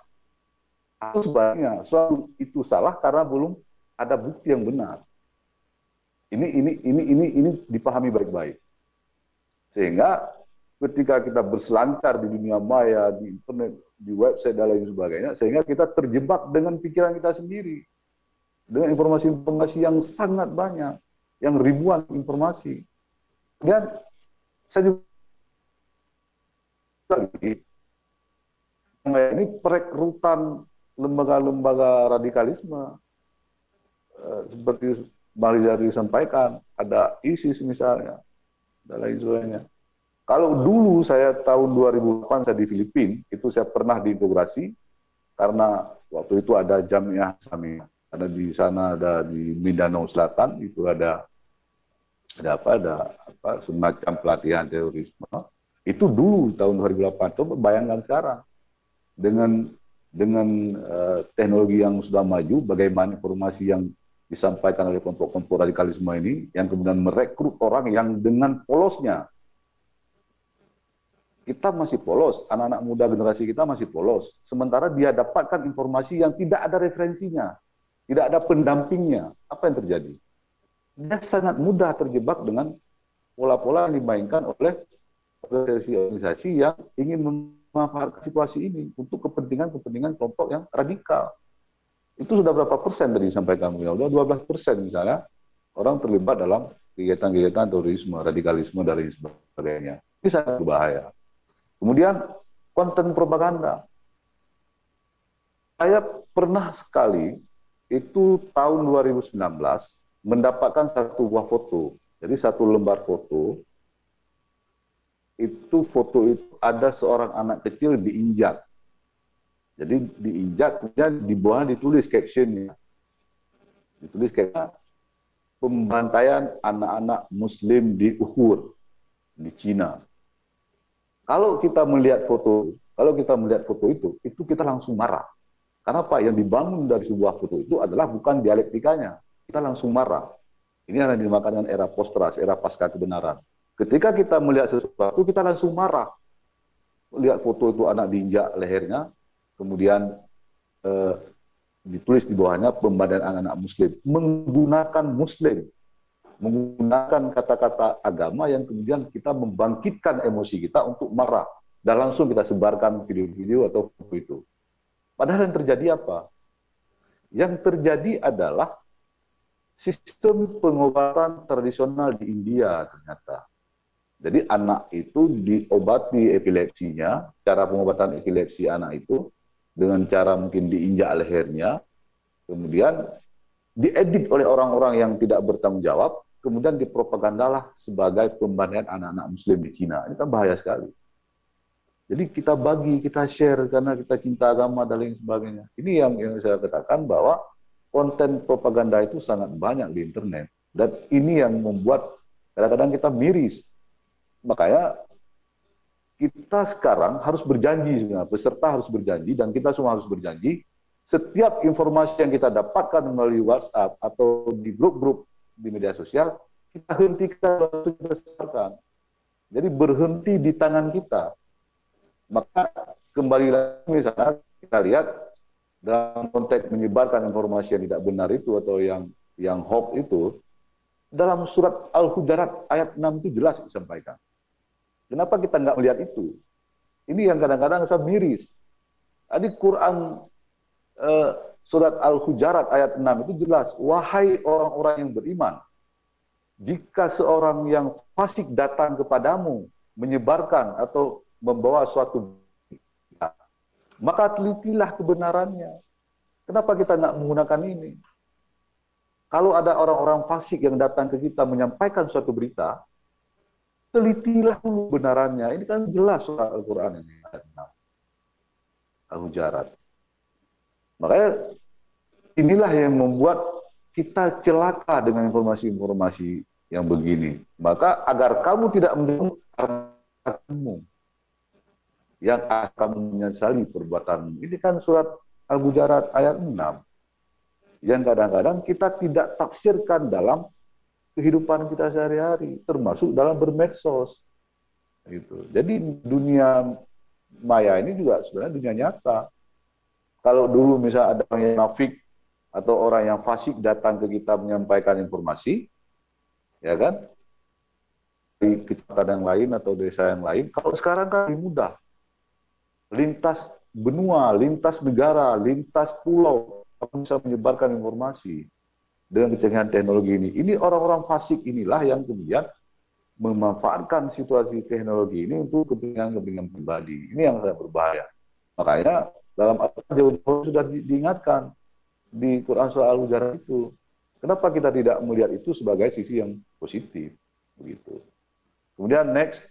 Atau sebaliknya, suatu itu salah karena belum ada bukti yang benar. Ini dipahami baik-baik. Sehingga ketika kita berselancar di dunia maya, di internet, di website dan lain sebagainya, sehingga kita terjebak dengan pikiran kita sendiri, dengan informasi-informasi yang sangat banyak, yang ribuan informasi. Dan saya juga ini perekrutan lembaga-lembaga radikalisme, seperti Bang Riza sampaikan, ada ISIS misalnya, dan lain sebagainya. Kalau dulu saya tahun 2008 saya di Filipina, itu saya pernah diintegrasi karena waktu itu ada Jamiah Islamiyah. Karena di sana ada di Mindanao Selatan itu ada semacam pelatihan terorisme. Itu dulu tahun 2008. Coba bayangkan sekarang dengan teknologi yang sudah maju, bagaimana informasi yang disampaikan oleh kelompok-kelompok radikalisme ini yang kemudian merekrut orang yang dengan polosnya. Kita masih polos, anak-anak muda generasi kita masih polos. Sementara dia dapatkan informasi yang tidak ada referensinya, tidak ada pendampingnya. Apa yang terjadi? Dia sangat mudah terjebak dengan pola-pola yang dimainkan oleh organisasi-organisasi yang ingin memanfaatkan situasi ini untuk kepentingan-kepentingan kelompok yang radikal. Itu sudah berapa persen tadi disampaikan? Sudah 12% misalnya orang terlibat dalam kegiatan-kegiatan terorisme, radikalisme, dan lain sebagainya. Ini sangat berbahaya. Kemudian konten propaganda. Saya pernah sekali itu tahun 2019 mendapatkan satu buah foto. Jadi satu lembar foto. Itu foto itu ada seorang anak kecil diinjak. Jadi diinjak, kemudian di bawahnya ditulis captionnya. Ditulis kayak pembantaian anak-anak Muslim di Uhud, di Cina. Kalau kita melihat foto itu kita langsung marah. Karena apa? Yang dibangun dari sebuah foto itu adalah bukan dialektikanya. Kita langsung marah. Ini yang dinamakan dengan era post-trust, era pasca kebenaran. Ketika kita melihat sesuatu, kita langsung marah. Lihat foto itu anak diinjak lehernya, kemudian ditulis di bawahnya pemberdayaan anak-anak muslim, menggunakan muslim, menggunakan kata-kata agama yang kemudian kita membangkitkan emosi kita untuk marah dan langsung kita sebarkan video-video atau foto itu. Padahal yang terjadi apa? Yang terjadi adalah sistem pengobatan tradisional di India ternyata. Jadi anak itu diobati epilepsinya, cara pengobatan epilepsi anak itu dengan cara mungkin diinjak lehernya, kemudian diedit oleh orang-orang yang tidak bertanggung jawab, kemudian dipropagandalah sebagai pemberdayaan anak-anak muslim di Cina. Ini kan bahaya sekali. Jadi kita bagi, kita share karena kita cinta agama dan lain sebagainya. Ini yang saya katakan bahwa konten propaganda itu sangat banyak di internet. Dan ini yang membuat kadang-kadang kita miris. Makanya kita sekarang harus berjanji sebenarnya, peserta harus berjanji dan kita semua harus berjanji, setiap informasi yang kita dapatkan melalui WhatsApp atau di grup-grup di media sosial, kita hentikan, kita sebarkan. Jadi berhenti di tangan kita. Maka kembali lagi misalnya kita lihat dalam konteks menyebarkan informasi yang tidak benar itu atau yang hoax itu, dalam surat Al-Hujurat ayat 6 itu jelas disampaikan. Kenapa kita nggak melihat itu? Ini yang kadang-kadang saya miris. Tadi Quran surat Al-Hujurat ayat 6 itu jelas, wahai orang-orang yang beriman, jika seorang yang fasik datang kepadamu menyebarkan atau membawa suatu berita, maka telitilah kebenarannya. Kenapa kita nggak menggunakan ini? Kalau ada orang-orang fasik yang datang ke kita menyampaikan suatu berita, telitilah dulu kebenarannya. Ini kan jelas surat Al-Quran ini. Al-Hujurat. Makanya inilah yang membuat kita celaka dengan informasi-informasi yang begini. Maka agar kamu tidak mendengar kamu yang akan menyesali perbuatanmu. Ini kan surat Al-Hujurat ayat 6. Yang kadang-kadang kita tidak tafsirkan dalam kehidupan kita sehari-hari, termasuk dalam bermedsos. Gitu. Jadi dunia maya ini juga sebenarnya dunia nyata. Kalau dulu misalnya ada orang yang nafik atau orang yang fasik datang ke kita menyampaikan informasi, ya kan, di kecamatan yang lain atau desa yang lain, kalau sekarang kan lebih mudah. Lintas benua, lintas negara, lintas pulau, bisa menyebarkan informasi dengan kecanggihan teknologi ini. Ini orang-orang fasik inilah yang kemudian memanfaatkan situasi teknologi ini untuk kepentingan pribadi. Ini yang sangat berbahaya. Makanya dalam Al-Quran jauh-jauh sudah diingatkan di Quran surah Al-Hujurat itu. Kenapa kita tidak melihat itu sebagai sisi yang positif? Begitu. Kemudian next,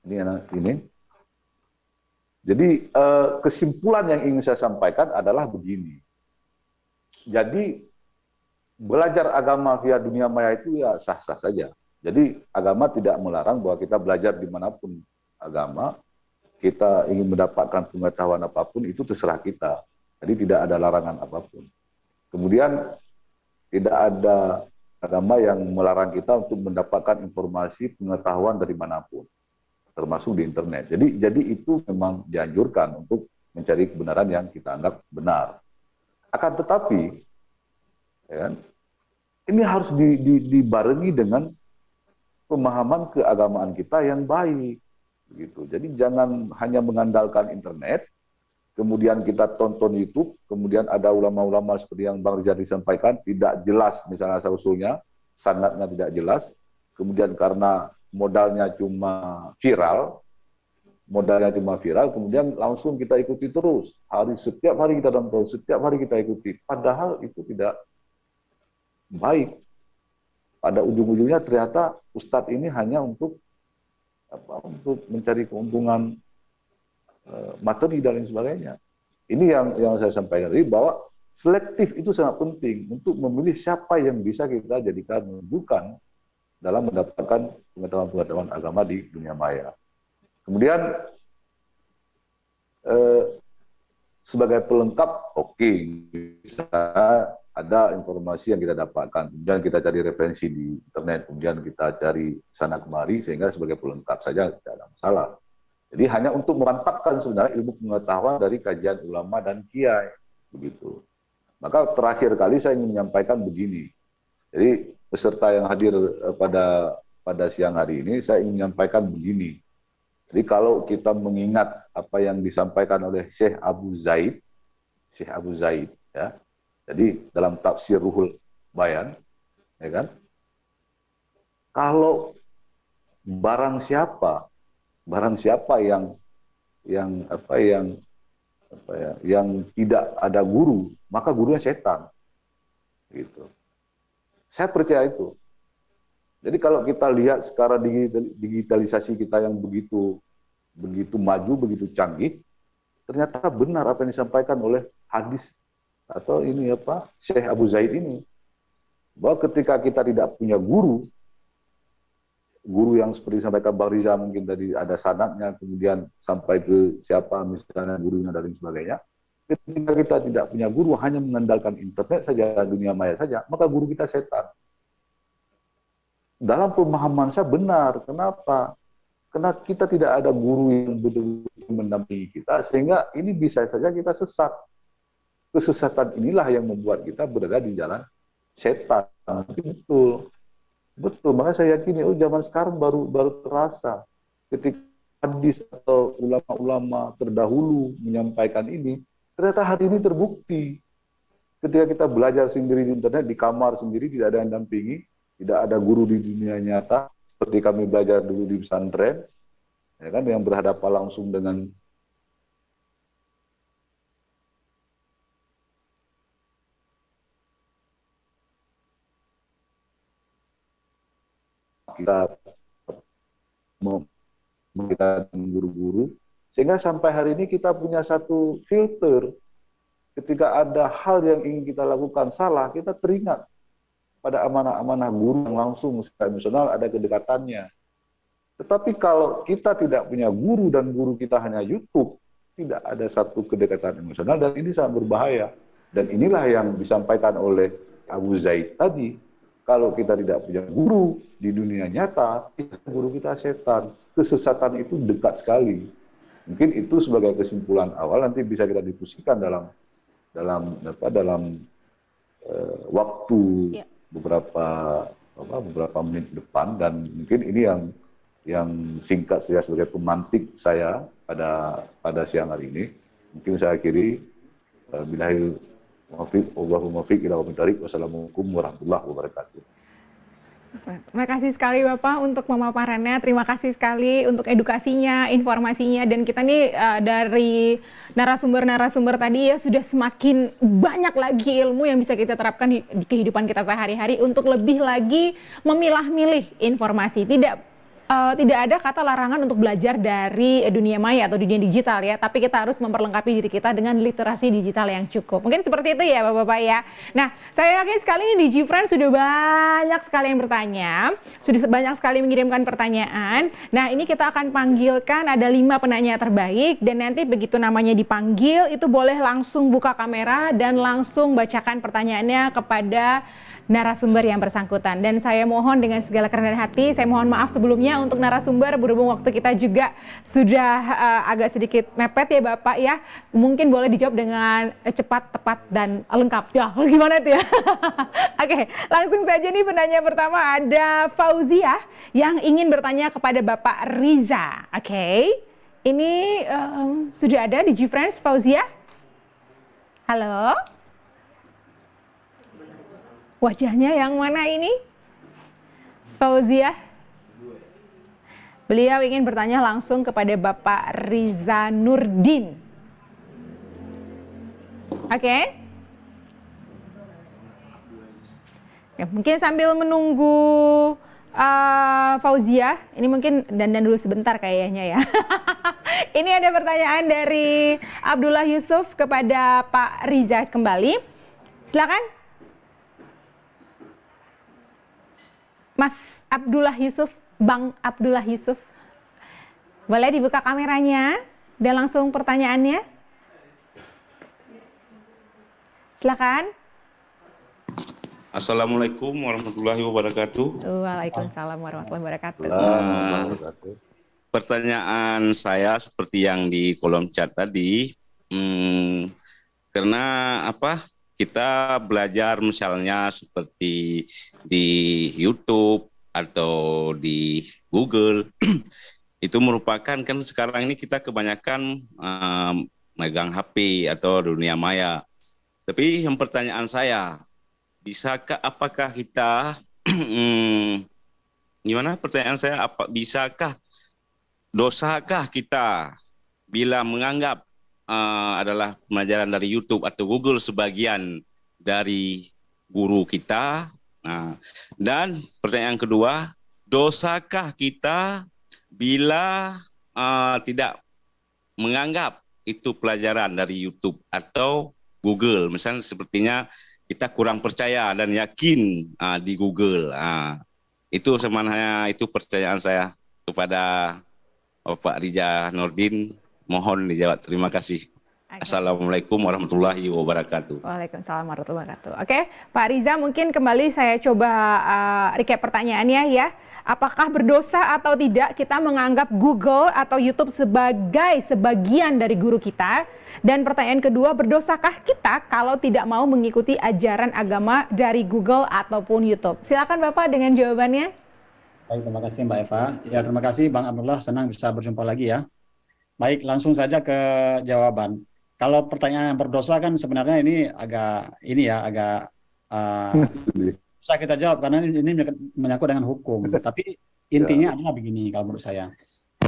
ini. Jadi kesimpulan yang ingin saya sampaikan adalah begini. Jadi belajar agama via dunia maya itu ya sah-sah saja. Jadi agama tidak melarang bahwa kita belajar dimanapun agama, kita ingin mendapatkan pengetahuan apapun itu terserah kita. Jadi tidak ada larangan apapun. Kemudian tidak ada agama yang melarang kita untuk mendapatkan informasi pengetahuan dari manapun, termasuk di internet. Jadi itu memang dianjurkan untuk mencari kebenaran yang kita anggap benar. Akan tetapi, ya kan, ini harus dibarengi dengan pemahaman keagamaan kita yang baik. Gitu. Jadi jangan hanya mengandalkan internet, kemudian kita tonton YouTube, kemudian ada ulama-ulama seperti yang Bang Rizal disampaikan, tidak jelas misalnya asal-usulnya, sanadnya tidak jelas, kemudian karena modalnya cuma viral, kemudian langsung kita ikuti terus. Setiap hari kita tonton, setiap hari kita ikuti. Padahal itu tidak baik. Pada ujung-ujungnya ternyata Ustadz ini hanya untuk mencari keuntungan materi dan lain sebagainya. Ini yang saya sampaikan tadi, bahwa selektif itu sangat penting untuk memilih siapa yang bisa kita jadikan rujukan dalam mendapatkan pengetahuan-pengetahuan agama di dunia maya. Kemudian sebagai pelengkap, oke, bisa ada informasi yang kita dapatkan, kemudian kita cari referensi di internet, kemudian kita cari sana kemari, sehingga sebagai pelengkap saja tidak ada masalah. Jadi hanya untuk memantapkan sebenarnya ilmu pengetahuan dari kajian ulama dan kiai, begitu. Maka terakhir kali saya ingin menyampaikan begini. Jadi peserta yang hadir pada siang hari ini, saya ingin menyampaikan begini. Jadi kalau kita mengingat apa yang disampaikan oleh Syekh Abu Zaid, ya. Jadi dalam tafsir Ruhul Bayan, ya kan? Kalau barang siapa yang tidak ada guru, maka gurunya setan. Gitu. Saya percaya itu. Jadi kalau kita lihat sekarang digitalisasi kita yang begitu maju, begitu canggih, ternyata benar apa yang disampaikan oleh hadis atau Syekh Abu Zaid ini, bahwa ketika kita tidak punya guru yang seperti disampaikan Bang Riza, mungkin tadi ada sanadnya, kemudian sampai ke siapa misalnya gurunya dan lain sebagainya. Ketika kita tidak punya guru, hanya mengandalkan internet saja, dunia maya saja, maka guru kita setan. Dalam pemahaman saya benar. Kenapa? Karena kita tidak ada guru yang betul-betul mendampingi kita, sehingga ini bisa saja kita sesat. Kesesatan inilah yang membuat kita berada di jalan setan. Betul. Betul, makanya saya yakin zaman sekarang baru terasa. Ketika hadis atau ulama-ulama terdahulu menyampaikan ini, ternyata hari ini terbukti. Ketika kita belajar sendiri di internet, di kamar sendiri, tidak ada yang dampingi, tidak ada guru di dunia nyata, seperti kami belajar dulu di pesantren, ya kan, yang berhadapan langsung dengan kita guru-guru, sehingga sampai hari ini kita punya satu filter. Ketika ada hal yang ingin kita lakukan salah, kita teringat pada amanah-amanah guru yang langsung secara emosional ada kedekatannya. Tetapi kalau kita tidak punya guru dan guru kita hanya YouTube, tidak ada satu kedekatan emosional, dan ini sangat berbahaya. Dan inilah yang disampaikan oleh Abu Zaid tadi. Kalau kita tidak punya guru di dunia nyata, guru kita setan. Kesesatan itu dekat sekali. Mungkin itu sebagai kesimpulan awal, nanti bisa kita diskusikan dalam waktu beberapa menit depan, dan mungkin ini yang singkat saya sebagai pemantik saya pada siang hari ini. Mungkin saya akhiri. Billahi muwaffiq, Allahumma muwaffiq ila aqwamit thoriq. Wassalamualaikum warahmatullahi wabarakatuh. Terima kasih sekali Bapak untuk pemaparannya, terima kasih sekali untuk edukasinya, informasinya, dan kita nih dari narasumber-narasumber tadi ya sudah semakin banyak lagi ilmu yang bisa kita terapkan di kehidupan kita sehari-hari untuk lebih lagi memilah-milih informasi. Tidak ada kata larangan untuk belajar dari dunia maya atau dunia digital ya, tapi kita harus memperlengkapi diri kita dengan literasi digital yang cukup. Mungkin seperti itu ya Bapak-Bapak ya. Nah, saya yakin sekali ini di GFriends sudah banyak sekali yang bertanya, sudah banyak sekali mengirimkan pertanyaan. Nah, ini kita akan panggilkan, ada 5 penanya terbaik, dan nanti begitu namanya dipanggil, itu boleh langsung buka kamera dan langsung bacakan pertanyaannya kepada narasumber yang bersangkutan. Dan saya mohon dengan segala kerendahan hati, saya mohon maaf sebelumnya untuk narasumber, berhubung waktu kita juga sudah agak sedikit mepet ya Bapak ya. Mungkin boleh dijawab dengan cepat, tepat, dan lengkap. Ya, gimana itu ya? Oke, langsung saja nih penanya pertama, ada Fauzia yang ingin bertanya kepada Bapak Riza. Oke, ini sudah ada di GFriends, Fauzia? Halo? Wajahnya yang mana ini? Fauzia? Beliau ingin bertanya langsung kepada Bapak Riza Nurdin. Oke. Ya, mungkin sambil menunggu Fauzia, ini mungkin dandan dulu sebentar kayaknya ya. Ini ada pertanyaan dari Abdullah Yusuf kepada Pak Riza kembali. Silakan. Mas Abdullah Yusuf, Bang Abdullah Yusuf, boleh dibuka kameranya dan langsung pertanyaannya? Silakan. Assalamualaikum warahmatullahi wabarakatuh. Waalaikumsalam warahmatullahi wabarakatuh. Pertanyaan saya seperti yang di kolom chat tadi, karena kita belajar misalnya seperti di YouTube atau di Google, itu merupakan kan sekarang ini kita kebanyakan megang HP atau dunia maya. Tapi yang pertanyaan saya, apakah kita gimana pertanyaan saya, dosakah kita bila menganggap adalah pelajaran dari YouTube atau Google sebagian dari guru kita? Nah, dan pertanyaan kedua, dosakah kita bila tidak menganggap itu pelajaran dari YouTube atau Google? Misalnya sepertinya kita kurang percaya dan yakin di Google. Itu sebenarnya itu pertanyaan saya kepada Bapak Rija Nordin. Mohon dijawab. Terima kasih. Assalamualaikum warahmatullahi wabarakatuh. Waalaikumsalam warahmatullahi wabarakatuh. Oke, Pak Riza, mungkin kembali saya coba recap pertanyaannya ya. Apakah berdosa atau tidak kita menganggap Google atau YouTube sebagai sebagian dari guru kita? Dan pertanyaan kedua, berdosakah kita kalau tidak mau mengikuti ajaran agama dari Google ataupun YouTube? Silakan Bapak dengan jawabannya. Baik, terima kasih Mbak Eva. Ya, terima kasih Bang Abdullah, senang bisa berjumpa lagi ya. Baik, langsung saja ke jawaban. Kalau pertanyaan yang berdosa kan sebenarnya ini agak susah kita jawab karena ini menyangkut dengan hukum. Tapi intinya adalah begini kalau menurut saya.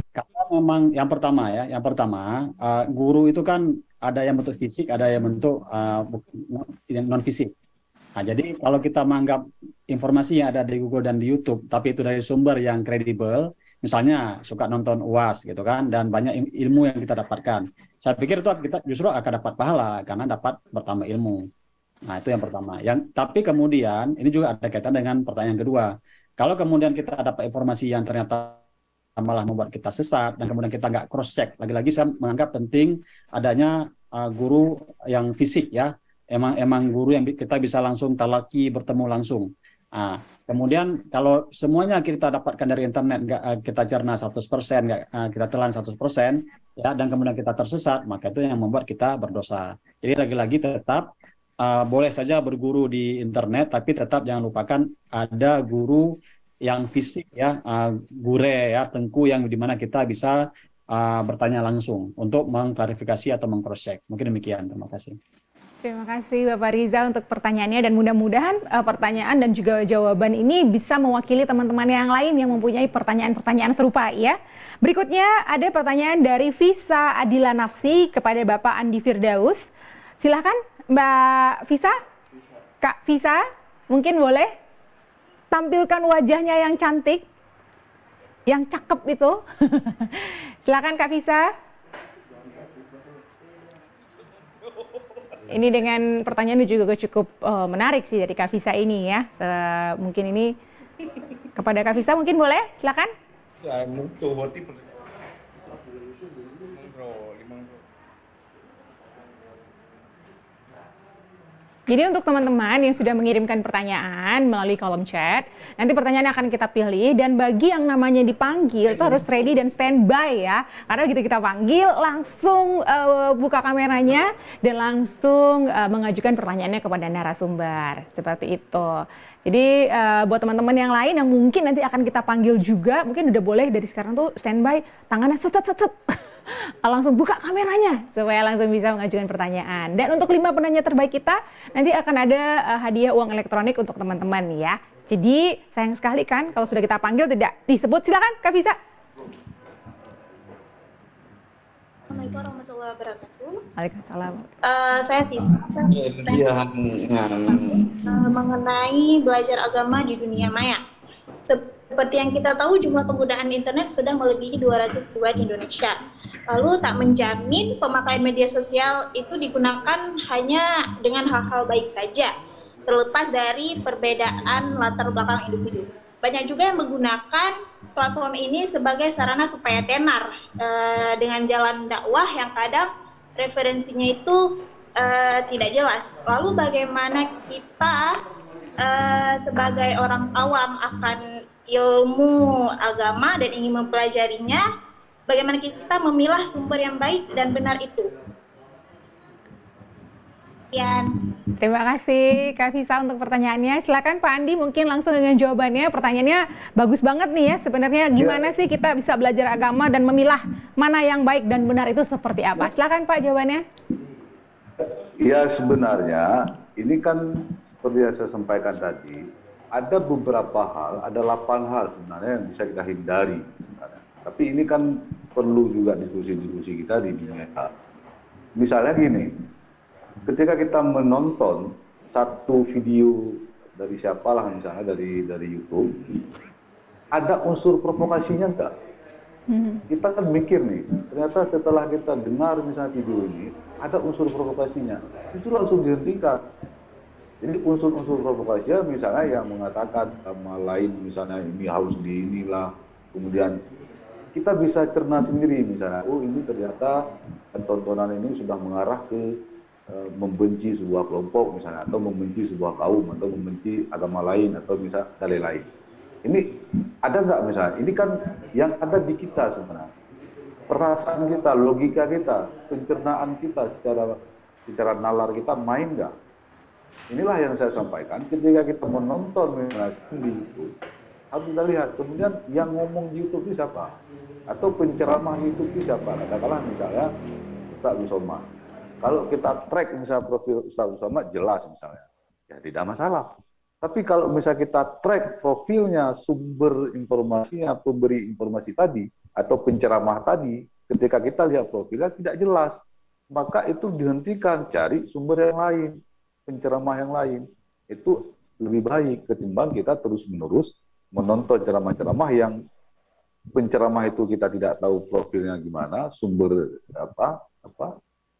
Karena memang yang pertama guru itu kan ada yang bentuk fisik, ada yang bentuk non fisik. Nah, jadi kalau kita menganggap informasi yang ada di Google dan di YouTube, tapi itu dari sumber yang kredibel, misalnya suka nonton UAS gitu kan, dan banyak ilmu yang kita dapatkan. Saya pikir itu kita justru akan dapat pahala karena dapat bertambah ilmu. Nah, itu yang pertama. Tapi kemudian ini juga ada kaitan dengan pertanyaan kedua. Kalau kemudian kita dapat informasi yang ternyata malah membuat kita sesat dan kemudian kita nggak cross check, lagi-lagi saya menganggap penting adanya guru yang fisik ya. Emang guru yang kita bisa langsung talaki, bertemu langsung. Nah, kemudian kalau semuanya kita dapatkan dari internet, nggak kita cerna 100%, nggak kita telan 100%, ya, dan kemudian kita tersesat, maka itu yang membuat kita berdosa. Jadi lagi-lagi tetap boleh saja berguru di internet, tapi tetap jangan lupakan ada guru yang fisik ya, gure ya, tengku yang dimana kita bisa bertanya langsung untuk mengklarifikasi atau meng-cross check. Mungkin demikian. Terima kasih. Terima kasih Bapak Riza untuk pertanyaannya dan mudah-mudahan pertanyaan dan juga jawaban ini bisa mewakili teman-teman yang lain yang mempunyai pertanyaan-pertanyaan serupa ya. Berikutnya ada pertanyaan dari Visa Adila Nafsi kepada Bapak Andi Firdaus. Silahkan Mbak Visa. Kak Visa, mungkin boleh tampilkan wajahnya yang cantik, yang cakep itu. Silahkan Kak Visa. Ini dengan pertanyaan juga cukup menarik sih dari Kak Visa ini ya. Mungkin ini kepada Kak Visa mungkin boleh, silakan. Ya, Jadi untuk teman-teman yang sudah mengirimkan pertanyaan melalui kolom chat, nanti pertanyaan akan kita pilih dan bagi yang namanya dipanggil itu harus ready dan standby ya. Karena begitu kita panggil langsung buka kameranya dan langsung mengajukan pertanyaannya kepada narasumber. Seperti itu. Jadi buat teman-teman yang lain yang mungkin nanti akan kita panggil juga, mungkin udah boleh dari sekarang tuh standby, tangannya set. Langsung buka kameranya supaya langsung bisa mengajukan pertanyaan. Dan untuk 5 penanya terbaik kita nanti akan ada hadiah uang elektronik untuk teman-teman ya. Jadi sayang sekali kan kalau sudah kita panggil tidak disebut. Silakan Kak Visa. Assalamualaikum warahmatullahi wabarakatuh. Waalaikumsalam. Saya Visa. Mengenai belajar agama di dunia maya. Seperti yang kita tahu, jumlah penggunaan internet sudah melebihi 200 jiwa di Indonesia. Lalu tak menjamin pemakaian media sosial itu digunakan hanya dengan hal-hal baik saja, terlepas dari perbedaan latar belakang individu. Banyak juga yang menggunakan platform ini sebagai sarana supaya tenar dengan jalan dakwah yang kadang referensinya itu tidak jelas. Lalu bagaimana kita sebagai orang awam akan ilmu agama dan ingin mempelajarinya, bagaimana kita memilah sumber yang baik dan benar itu. Sekian. Terima kasih Kak Fisa untuk pertanyaannya. Silakan Pak Andi mungkin langsung dengan jawabannya. Pertanyaannya bagus banget nih ya. Sebenarnya gimana sih kita bisa belajar agama dan memilah mana yang baik dan benar itu seperti apa? Silakan Pak jawabannya. Ya sebenarnya ini kan seperti yang saya sampaikan tadi, ada beberapa hal, ada 8 hal sebenarnya yang bisa kita hindari sebenarnya. Tapi ini kan perlu juga diskusi-diskusi kita di dunia. Misalnya gini, ketika kita menonton satu video dari siapalah misalnya dari YouTube, ada unsur provokasinya enggak? Kita kan mikir nih, ternyata setelah kita dengar misalnya video ini, ada unsur provokasinya, itu langsung dihentikan. Jadi unsur-unsur provokasinya misalnya yang mengatakan sama lain misalnya ini harus di inilah, kemudian kita bisa cerna sendiri misalnya, oh ini ternyata tontonan ini sudah mengarah ke membenci sebuah kelompok misalnya, atau membenci sebuah kaum, atau membenci agama lain, atau misalnya dalil lain. Ini ada nggak misalnya? Ini kan yang ada di kita sebenarnya. Perasaan kita, logika kita, pencernaan kita secara nalar kita main nggak? Inilah yang saya sampaikan. Ketika kita menonton misalnya itu, harus kita lihat. Kemudian yang ngomong di YouTube itu siapa? Atau penceramah YouTube itu siapa? Katakanlah misalnya Ustaz Usoma. Kalau kita track misalnya profil Ustaz Usoma jelas misalnya, ya tidak masalah. Tapi kalau misalnya kita track profilnya, sumber informasinya, pemberi informasi tadi, atau penceramah tadi, ketika kita lihat profilnya tidak jelas, maka itu dihentikan, cari sumber yang lain, penceramah yang lain. Itu lebih baik ketimbang kita terus-menerus menonton ceramah-ceramah yang penceramah itu kita tidak tahu profilnya gimana, sumber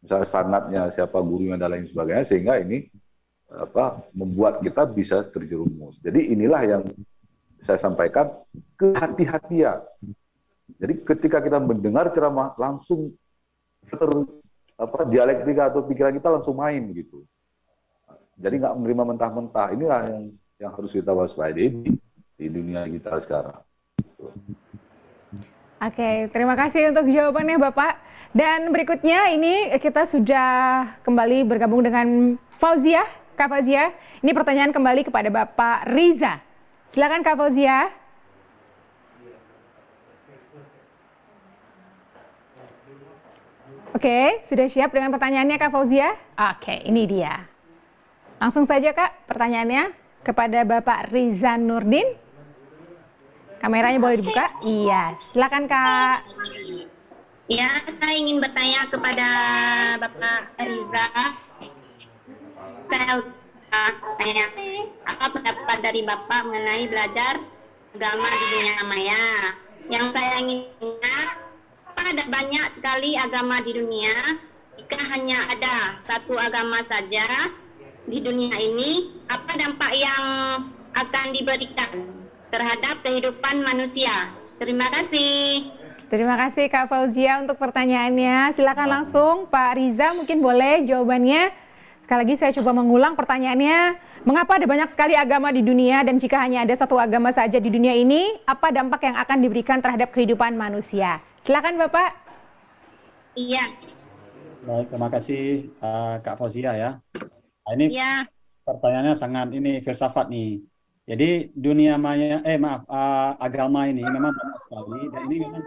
misalnya sanadnya siapa gurunya dan lain sebagainya, sehingga ini membuat kita bisa terjerumus. Jadi inilah yang saya sampaikan, kehati-hatian. Jadi ketika kita mendengar ceramah langsung dialektika atau pikiran kita langsung main gitu. Jadi nggak menerima mentah-mentah. Inilah yang harus kita waspadai di dunia kita sekarang. Oke, terima kasih untuk jawabannya Bapak. Dan berikutnya ini kita sudah kembali bergabung dengan Fauzia. Kak Fauzia, ini pertanyaan kembali kepada Bapak Riza. Silakan Kak Fauzia. Oke, sudah siap dengan pertanyaannya Kak Fauzia? Oke, ini dia. Langsung saja Kak, pertanyaannya kepada Bapak Riza Nurdin. Kameranya boleh dibuka? Iya, silakan Kak. Ya, saya ingin bertanya kepada Bapak Riza. Saya tanya, apa pendapat dari Bapak mengenai belajar agama di dunia maya? Yang saya ingin tanya, ada banyak sekali agama di dunia. Jika hanya ada satu agama saja di dunia ini, apa dampak yang akan diberikan terhadap kehidupan manusia? Terima kasih. Terima kasih Kak Fauzia untuk pertanyaannya. Silakan langsung Pak Riza, mungkin boleh jawabannya. Sekali lagi saya coba mengulang pertanyaannya. Mengapa ada banyak sekali agama di dunia dan jika hanya ada satu agama saja di dunia ini, apa dampak yang akan diberikan terhadap kehidupan manusia? Silakan Bapak. Iya. Baik, terima kasih Kak Fauzia ya. Nah, ini pertanyaannya sangat filsafat nih. Jadi dunia maya, agama ini memang banyak sekali dan ini memang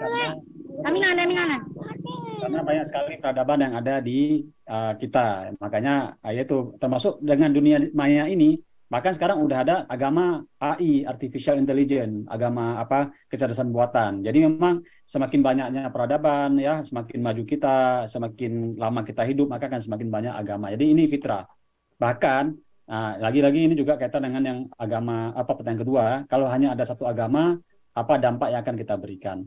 karena banyak sekali peradaban yang ada di kita. Makanya yaitu termasuk dengan dunia maya ini, bahkan sekarang udah ada agama AI, Artificial Intelligence, agama kecerdasan buatan. Jadi memang semakin banyaknya peradaban ya, semakin maju kita, semakin lama kita hidup, maka akan semakin banyak agama. Jadi ini fitrah. Bahkan lagi-lagi ini juga kaitan dengan yang agama pertanyaan kedua, kalau hanya ada satu agama, apa dampak yang akan kita berikan?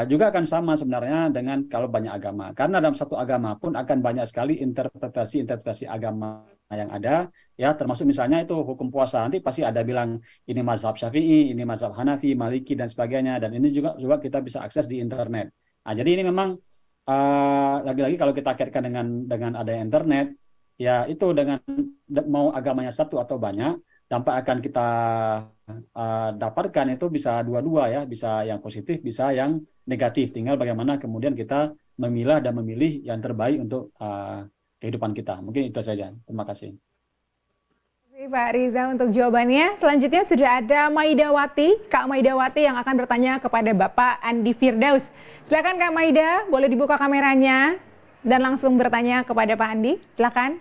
Juga akan sama sebenarnya dengan kalau banyak agama. Karena dalam satu agama pun akan banyak sekali interpretasi agama yang ada, ya termasuk misalnya itu hukum puasa. Nanti pasti ada bilang ini mazhab Syafi'i, ini mazhab Hanafi, Maliki dan sebagainya. Dan ini juga kita bisa akses di internet. Jadi ini memang lagi-lagi kalau kita kaitkan dengan adanya internet, ya itu dengan mau agamanya satu atau banyak, dampak akan kita dapatkan itu bisa dua-dua ya, bisa yang positif, bisa yang negatif. Tinggal bagaimana kemudian kita memilah dan memilih yang terbaik untuk kehidupan kita. Mungkin itu saja. Terima kasih. Oke, Pak Riza untuk jawabannya. Selanjutnya sudah ada Maidawati, Kak Maidawati yang akan bertanya kepada Bapak Andi Firdaus. Silakan Kak Maida, boleh dibuka kameranya dan langsung bertanya kepada Pak Andi. Silakan.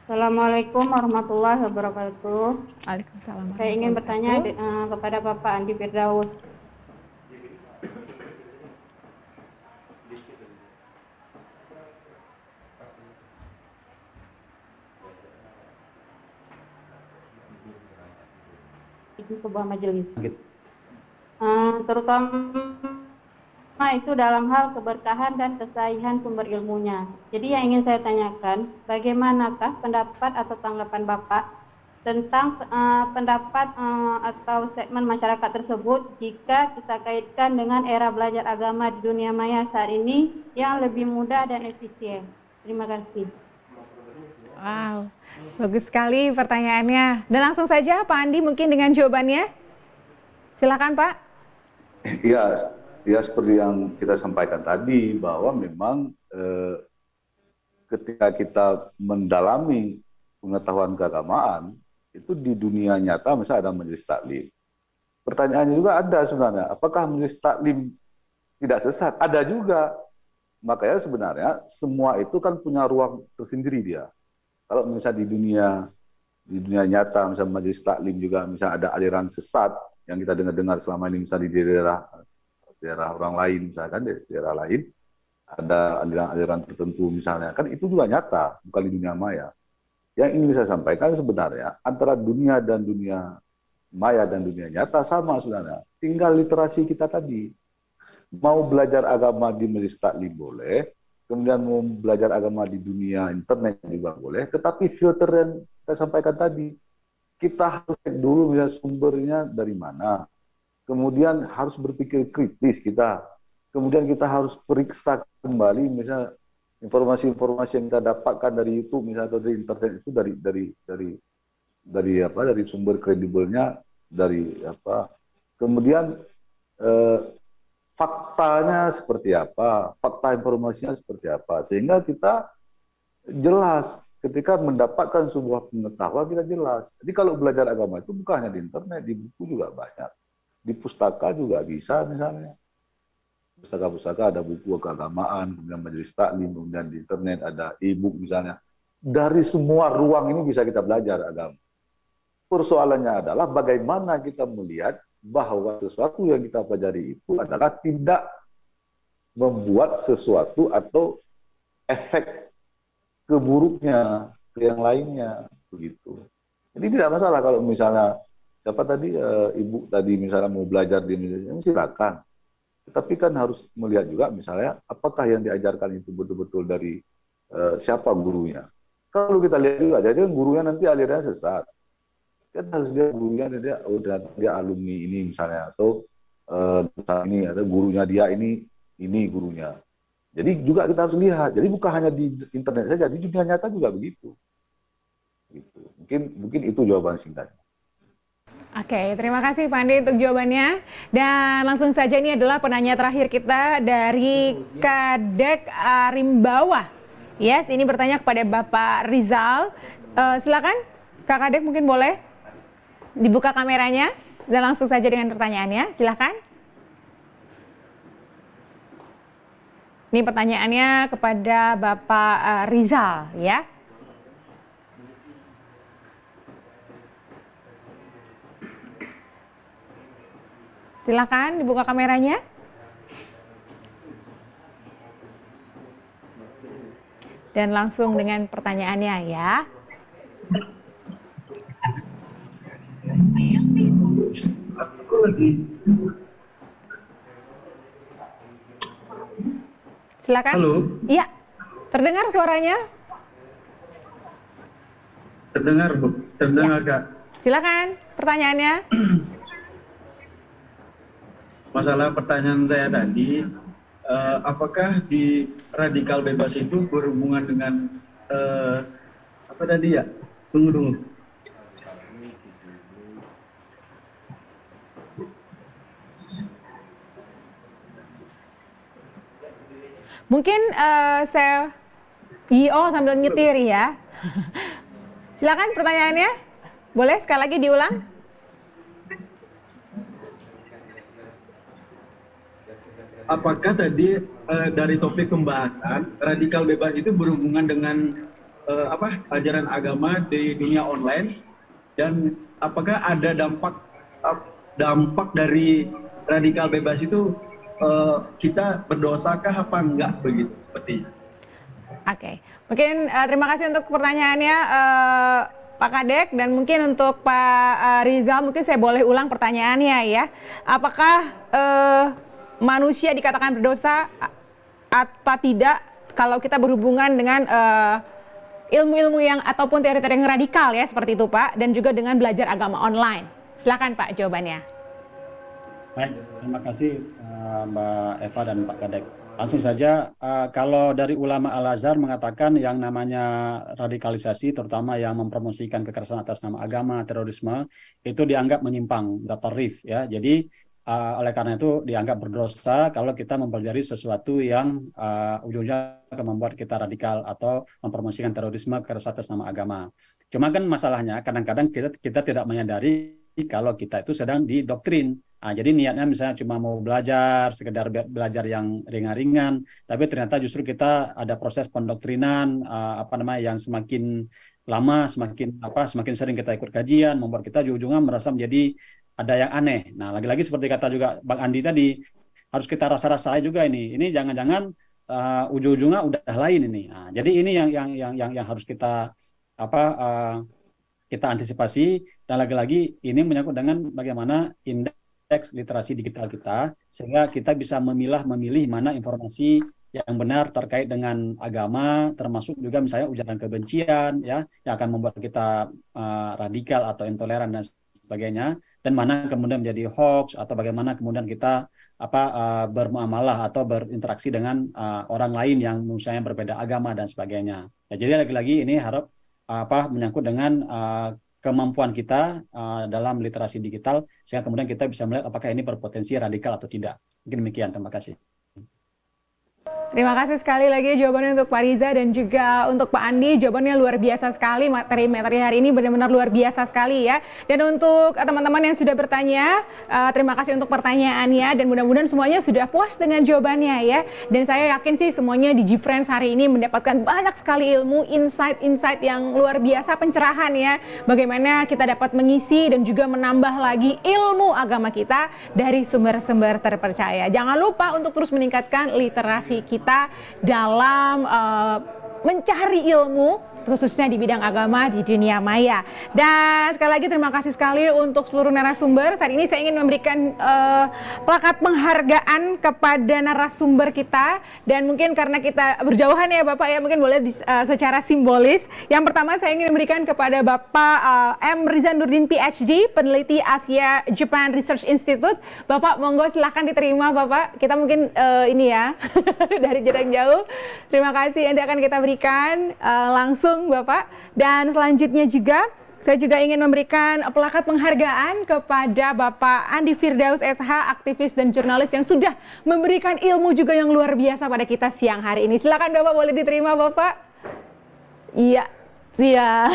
Assalamualaikum warahmatullahi wabarakatuh. Waalaikumsalam. Saya ingin bertanya kepada Bapak Andi Firdaus. Itu sebuah majelis. Terutama itu dalam hal keberkahan dan kesahihan sumber ilmunya. Jadi yang ingin saya tanyakan, bagaimanakah pendapat atau tanggapan Bapak tentang pendapat atau statement masyarakat tersebut jika kita kaitkan dengan era belajar agama di dunia maya saat ini yang lebih mudah dan efisien. Terima kasih. Wow, bagus sekali pertanyaannya. Dan langsung saja Pak Andi mungkin dengan jawabannya. Silakan Pak. Ya seperti yang kita sampaikan tadi bahwa memang ketika kita mendalami pengetahuan keagamaan itu di dunia nyata misalnya ada majelis taklim. Pertanyaannya juga ada sebenarnya, apakah majelis taklim tidak sesat? Ada juga. Makanya sebenarnya semua itu kan punya ruang tersendiri dia. Kalau misalnya di dunia nyata misalnya majelis taklim juga misalnya ada aliran sesat yang kita dengar selama ini misalnya di daerah orang lain misalkan di daerah lain ada aliran-aliran tertentu misalnya, kan itu juga nyata, bukan di dunia maya. Yang ingin saya sampaikan sebenarnya antara dunia dan dunia maya dan dunia nyata sama sebenarnya, tinggal literasi kita tadi. Mau belajar agama di majelis taklim boleh, kemudian mau belajar agama di dunia internet juga boleh, tetapi filter yang saya sampaikan tadi, kita harus cek dulu misalnya sumbernya dari mana, kemudian harus berpikir kritis kita, kemudian kita harus periksa kembali misalnya informasi-informasi yang kita dapatkan dari YouTube misalnya atau dari internet itu dari sumber kredibelnya, dari apa, kemudian faktanya seperti apa, fakta informasinya seperti apa, sehingga kita jelas ketika mendapatkan sebuah pengetahuan kita jelas. Jadi kalau belajar agama itu bukan hanya di internet, di buku juga banyak, di pustaka juga bisa misalnya. Pustaka-pustaka ada buku keagamaan, kemudian majelis taklim, kemudian di internet ada e-book misalnya. Dari semua ruang ini bisa kita belajar agama. Persoalannya adalah bagaimana kita melihat bahwa sesuatu yang kita pelajari itu adalah tidak membuat sesuatu atau efek keburuknya ke yang lainnya, begitu. Jadi tidak masalah kalau misalnya siapa tadi ibu tadi misalnya mau belajar di Indonesia, silakan. Tetapi kan harus melihat juga misalnya apakah yang diajarkan itu betul-betul dari siapa gurunya. Kalau kita lihat juga, jadi gurunya nanti alirannya sesat. Kan harus dia gurunya dia alumni ini misalnya, atau misalnya ini ada gurunya dia ini gurunya. Jadi juga kita harus lihat. Jadi bukan hanya di internet saja, di dunia nyata juga begitu. Gitu. Mungkin itu jawaban singkatnya. Oke, terima kasih Pak Andi untuk jawabannya. Dan langsung saja ini adalah penanya terakhir kita dari Kadek Arimbawa. Yes, ini bertanya kepada Bapak Rizal. Silakan, Kak Kadek mungkin boleh dibuka kameranya dan langsung saja dengan pertanyaannya. Silakan. Ini pertanyaannya kepada Bapak Rizal, ya. Silakan dibuka kameranya. Dan langsung dengan pertanyaannya ya. Silakan. Halo. Iya. Terdengar suaranya? Terdengar, Bu. Terdengar, Ya. Kak. Silakan pertanyaannya. Masalah pertanyaan saya tadi, apakah di radikal bebas itu berhubungan dengan apa tadi ya? Tunggu. Mungkin saya sambil nyetir ya. Silakan pertanyaannya. Boleh sekali lagi diulang? Apakah tadi dari topik pembahasan radikal bebas itu berhubungan dengan ajaran agama di dunia online, dan apakah ada dampak dari radikal bebas itu kita berdosakah apa enggak begitu sepertinya? Oke, mungkin terima kasih untuk pertanyaannya Pak Kadek, dan mungkin untuk Pak Rizal mungkin saya boleh ulang pertanyaannya ya. Apakah manusia dikatakan berdosa apa tidak kalau kita berhubungan dengan ilmu-ilmu yang ataupun teori-teori yang radikal ya seperti itu Pak, dan juga dengan belajar agama online. Silakan Pak jawabannya. Baik, terima kasih Mbak Eva dan Pak Kadek. Langsung saja, kalau dari ulama Al-Azhar mengatakan yang namanya radikalisasi, terutama yang mempromosikan kekerasan atas nama agama, terorisme, itu dianggap menyimpang, tatarif ya. Jadi oleh karena itu dianggap berdosa kalau kita mempelajari sesuatu yang ujungnya akan membuat kita radikal atau mempromosikan terorisme, kekerasan atas nama agama. Cuma kan masalahnya kadang-kadang kita tidak menyadari kalau kita itu sedang didoktrin. Jadi niatnya misalnya cuma mau belajar, sekedar belajar yang ringan-ringan, tapi ternyata justru kita ada proses pendoktrinan yang semakin lama, semakin sering kita ikut kajian, membuat kita ujung-ujungnya merasa menjadi ada yang aneh. Nah, lagi-lagi seperti kata juga Bang Andi tadi, harus kita rasa-rasai juga ini. Ini jangan-jangan ujung-ujungnya udah lain ini. Nah, jadi ini yang harus kita kita antisipasi, dan lagi-lagi ini menyangkut dengan bagaimana indeks literasi digital kita, sehingga kita bisa memilih mana informasi yang benar terkait dengan agama, termasuk juga misalnya ujaran kebencian ya, yang akan membuat kita radikal atau intoleran dan sebagainya, dan mana kemudian menjadi hoax, atau bagaimana kemudian kita bermuamalah atau berinteraksi dengan orang lain yang misalnya berbeda agama dan sebagainya. Ya, jadi lagi-lagi ini harap menyangkut dengan kemampuan kita dalam literasi digital, sehingga kemudian kita bisa melihat apakah ini berpotensi radikal atau tidak. Mungkin demikian, terima kasih. Terima kasih sekali lagi jawabannya untuk Pak Riza dan juga untuk Pak Andi. Jawabannya luar biasa sekali, materi hari ini benar-benar luar biasa sekali ya. Dan untuk teman-teman yang sudah bertanya, terima kasih untuk pertanyaannya, dan mudah-mudahan semuanya sudah puas dengan jawabannya ya. Dan saya yakin sih semuanya di G-Friends hari ini mendapatkan banyak sekali ilmu, insight-insight yang luar biasa, pencerahan ya. Bagaimana kita dapat mengisi dan juga menambah lagi ilmu agama kita dari sumber-sumber terpercaya. Jangan lupa untuk terus meningkatkan literasi kita dalam mencari ilmu, khususnya di bidang agama di dunia maya. Dan sekali lagi terima kasih sekali untuk seluruh narasumber. Saat ini saya ingin memberikan plakat penghargaan kepada narasumber kita, dan mungkin karena kita berjauhan ya Bapak ya, mungkin boleh secara simbolis. Yang pertama saya ingin memberikan kepada Bapak M. Riza Nurdin PhD, peneliti Asia Japan Research Institute. Bapak monggo silahkan diterima Bapak. Kita mungkin ini ya dari jarak jauh. Terima kasih, nanti akan kita berikan langsung Bapak. Dan selanjutnya juga saya juga ingin memberikan plakat penghargaan kepada Bapak Andi Firdaus SH, aktivis dan jurnalis yang sudah memberikan ilmu juga yang luar biasa pada kita siang hari ini. Silakan Bapak, boleh diterima Bapak? Iya. Siap.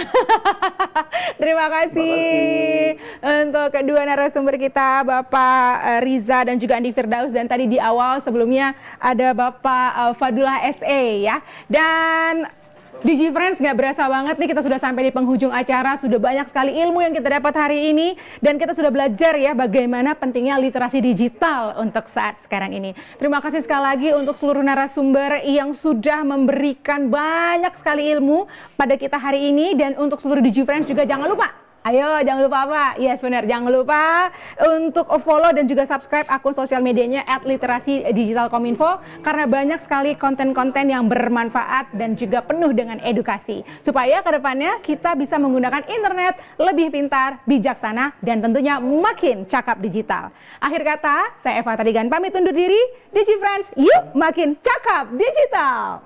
Terima kasih untuk kedua narasumber kita, Bapak Riza dan juga Andi Firdaus, dan tadi di awal sebelumnya ada Bapak Fadullah SE ya. Dan di G-Friends nggak berasa banget nih, kita sudah sampai di penghujung acara. Sudah banyak sekali ilmu yang kita dapat hari ini, dan kita sudah belajar ya bagaimana pentingnya literasi digital untuk saat sekarang ini. Terima kasih sekali lagi untuk seluruh narasumber yang sudah memberikan banyak sekali ilmu pada kita hari ini. Dan untuk seluruh di G-Friends juga jangan lupa, ayo jangan lupa apa? Yes benar, jangan lupa untuk follow dan juga subscribe akun sosial medianya @literasi_digital_kominfo, karena banyak sekali konten-konten yang bermanfaat dan juga penuh dengan edukasi, supaya kedepannya kita bisa menggunakan internet lebih pintar, bijaksana, dan tentunya makin cakap digital. Akhir kata, saya Eva Tadigan pamit undur diri. Di G-Friends, yuk makin cakap digital.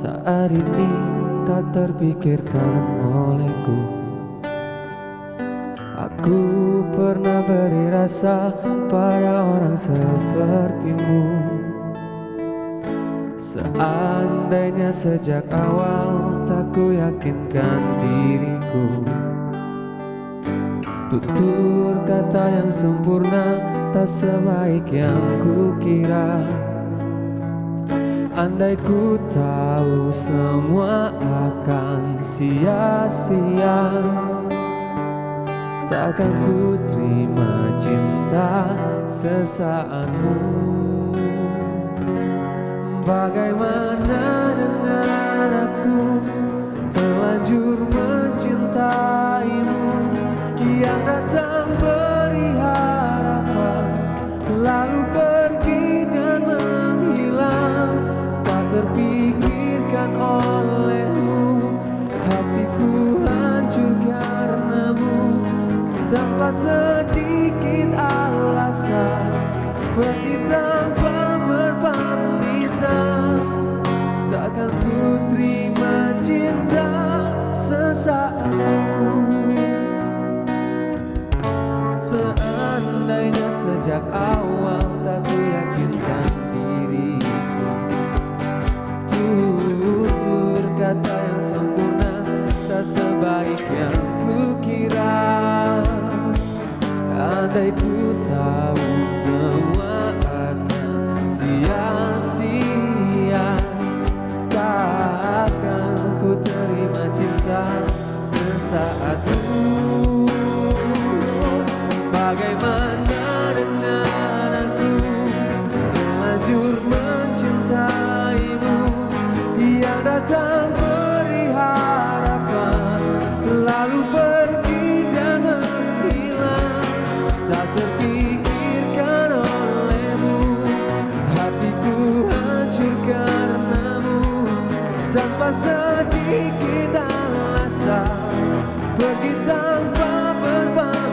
saat ini tak terpikirkan olehku. Aku pernah beri rasa pada orang sepertimu. Seandainya sejak awal tak ku yakinkan diriku, tutur kata yang sempurna tak sebaik yang ku kira. Andai ku tahu semua akan sia-sia, takkan ku terima cinta sesaatmu. Bagaimana dengan aku, terlanjur mencintaimu, yang datang beri harapan lalu pergi dan menghilang, tak terpikirkan olehmu. Hatiku hancur karenamu, tanpa sedikit alasan, pergi tanpa berpamitan. Takkan ku terima cinta sesaatmu. Seandainya sejak awal tak ku yakinkan diriku, tutur kata yang sempurna tak sebaik yang ku kira. Andai ku tahu semua akan sia-sia, takkan ku terima cinta sesaatmu. Bagaimana dengan aku, terlanjur mencintaimu, yang datang beri harapan lalu pergi dan menghilang, tak terpikirkan olehmu. Hatiku hancur karenamu, tanpa sedikit alasan, pergi tanpa berpamitan.